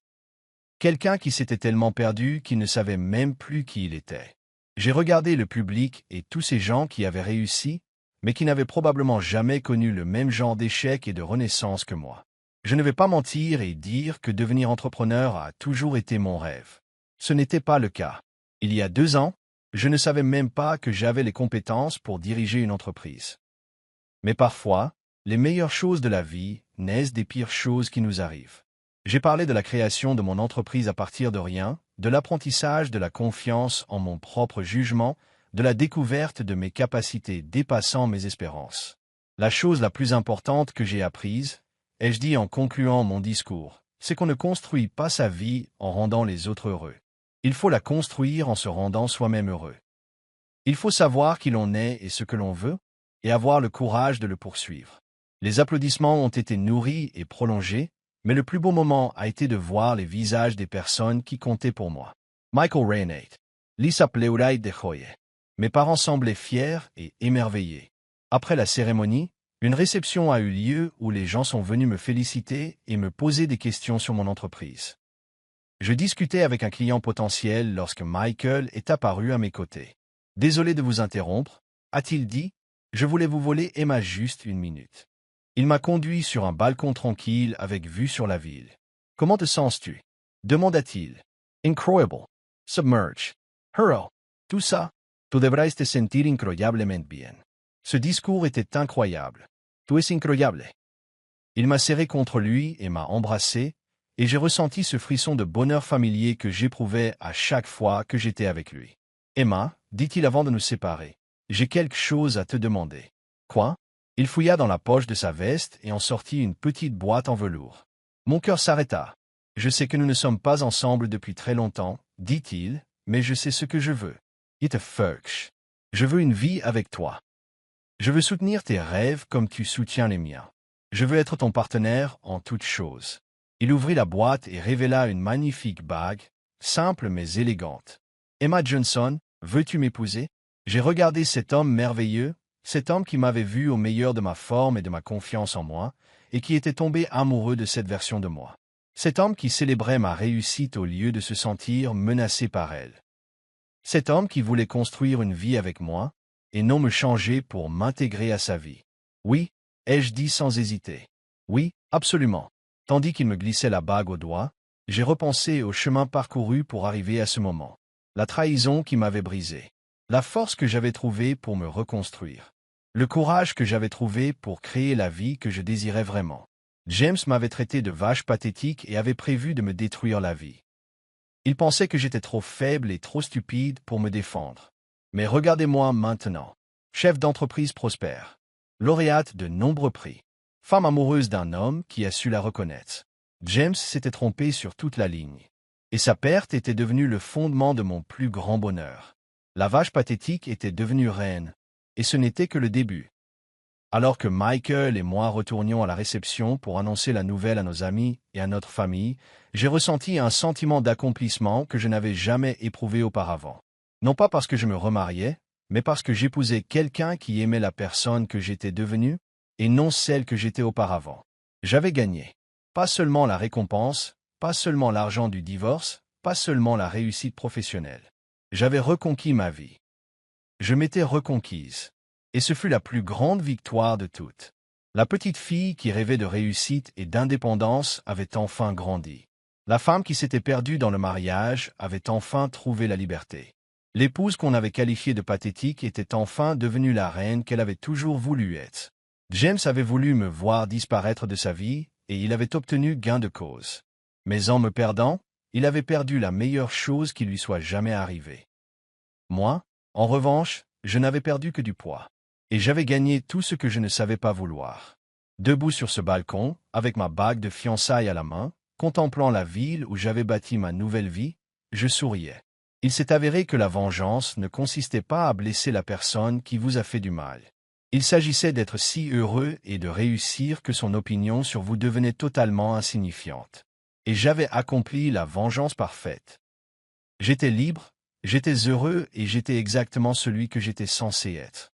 Quelqu'un qui s'était tellement perdu qu'il ne savait même plus qui il était. J'ai regardé le public et tous ces gens qui avaient réussi, mais qui n'avaient probablement jamais connu le même genre d'échec et de renaissance que moi. Je ne vais pas mentir et dire que devenir entrepreneur a toujours été mon rêve. Ce n'était pas le cas. Il y a 2 ans, je ne savais même pas que j'avais les compétences pour diriger une entreprise. Mais parfois, les meilleures choses de la vie naissent des pires choses qui nous arrivent. J'ai parlé de la création de mon entreprise à partir de rien, de l'apprentissage de la confiance en mon propre jugement, de la découverte de mes capacités dépassant mes espérances. La chose la plus importante que j'ai apprise, ai-je dit en concluant mon discours, c'est qu'on ne construit pas sa vie en rendant les autres heureux. Il faut la construire en se rendant soi-même heureux. Il faut savoir qui l'on est et ce que l'on veut, et avoir le courage de le poursuivre. Les applaudissements ont été nourris et prolongés, mais le plus beau moment a été de voir les visages des personnes qui comptaient pour moi. Michael Reinhardt, Lisa Pleurait de Joye. Mes parents semblaient fiers et émerveillés. Après la cérémonie, une réception a eu lieu où les gens sont venus me féliciter et me poser des questions sur mon entreprise. Je discutais avec un client potentiel lorsque Michael est apparu à mes côtés. « Désolé de vous interrompre », a-t-il dit, « je voulais vous voler Emma juste une minute. » Il m'a conduit sur un balcon tranquille avec vue sur la ville. « Comment te sens-tu » demanda-t-il. « Incroyable. Submerge. Hero. Tout ça. Tu devrais te sentir incroyablement bien. » Ce discours était incroyable. « Tu es incroyable. » Il m'a serré contre lui et m'a embrassé, et j'ai ressenti ce frisson de bonheur familier que j'éprouvais à chaque fois que j'étais avec lui. « Emma, dit-il avant de nous séparer, j'ai quelque chose à te demander. »« Quoi » Il fouilla dans la poche de sa veste et en sortit une petite boîte en velours. Mon cœur s'arrêta. « Je sais que nous ne sommes pas ensemble depuis très longtemps, dit-il, mais je sais ce que je veux. It fucks. Je veux une vie avec toi. Je veux soutenir tes rêves comme tu soutiens les miens. Je veux être ton partenaire en toutes choses. » Il ouvrit la boîte et révéla une magnifique bague, simple mais élégante. « Emma Johnson, veux-tu m'épouser » J'ai regardé cet homme merveilleux, cet homme qui m'avait vu au meilleur de ma forme et de ma confiance en moi, et qui était tombé amoureux de cette version de moi. Cet homme qui célébrait ma réussite au lieu de se sentir menacé par elle. Cet homme qui voulait construire une vie avec moi, et non me changer pour m'intégrer à sa vie. Oui, ai-je dit sans hésiter. Oui, absolument. Tandis qu'il me glissait la bague au doigt, j'ai repensé au chemin parcouru pour arriver à ce moment. La trahison qui m'avait brisé. La force que j'avais trouvée pour me reconstruire. Le courage que j'avais trouvé pour créer la vie que je désirais vraiment. James m'avait traité de vache pathétique et avait prévu de me détruire la vie. Il pensait que j'étais trop faible et trop stupide pour me défendre. Mais regardez-moi maintenant. Chef d'entreprise prospère. Lauréate de nombreux prix. Femme amoureuse d'un homme qui a su la reconnaître. James s'était trompé sur toute la ligne. Et sa perte était devenue le fondement de mon plus grand bonheur. La vache pathétique était devenue reine, et ce n'était que le début. Alors que Michael et moi retournions à la réception pour annoncer la nouvelle à nos amis et à notre famille, j'ai ressenti un sentiment d'accomplissement que je n'avais jamais éprouvé auparavant. Non pas parce que je me remariais, mais parce que j'épousais quelqu'un qui aimait la personne que j'étais devenue, et non celle que j'étais auparavant. J'avais gagné. Pas seulement la récompense, pas seulement l'argent du divorce, pas seulement la réussite professionnelle. J'avais reconquis ma vie. Je m'étais reconquise. Et ce fut la plus grande victoire de toutes. La petite fille qui rêvait de réussite et d'indépendance avait enfin grandi. La femme qui s'était perdue dans le mariage avait enfin trouvé la liberté. L'épouse qu'on avait qualifiée de pathétique était enfin devenue la reine qu'elle avait toujours voulu être. James avait voulu me voir disparaître de sa vie, et il avait obtenu gain de cause. Mais en me perdant, il avait perdu la meilleure chose qui lui soit jamais arrivée. Moi, en revanche, je n'avais perdu que du poids. Et j'avais gagné tout ce que je ne savais pas vouloir. Debout sur ce balcon, avec ma bague de fiançailles à la main, contemplant la ville où j'avais bâti ma nouvelle vie, je souriais. Il s'est avéré que la vengeance ne consistait pas à blesser la personne qui vous a fait du mal. Il s'agissait d'être si heureux et de réussir que son opinion sur vous devenait totalement insignifiante. Et j'avais accompli la vengeance parfaite. J'étais libre, j'étais heureux et j'étais exactement celui que j'étais censé être.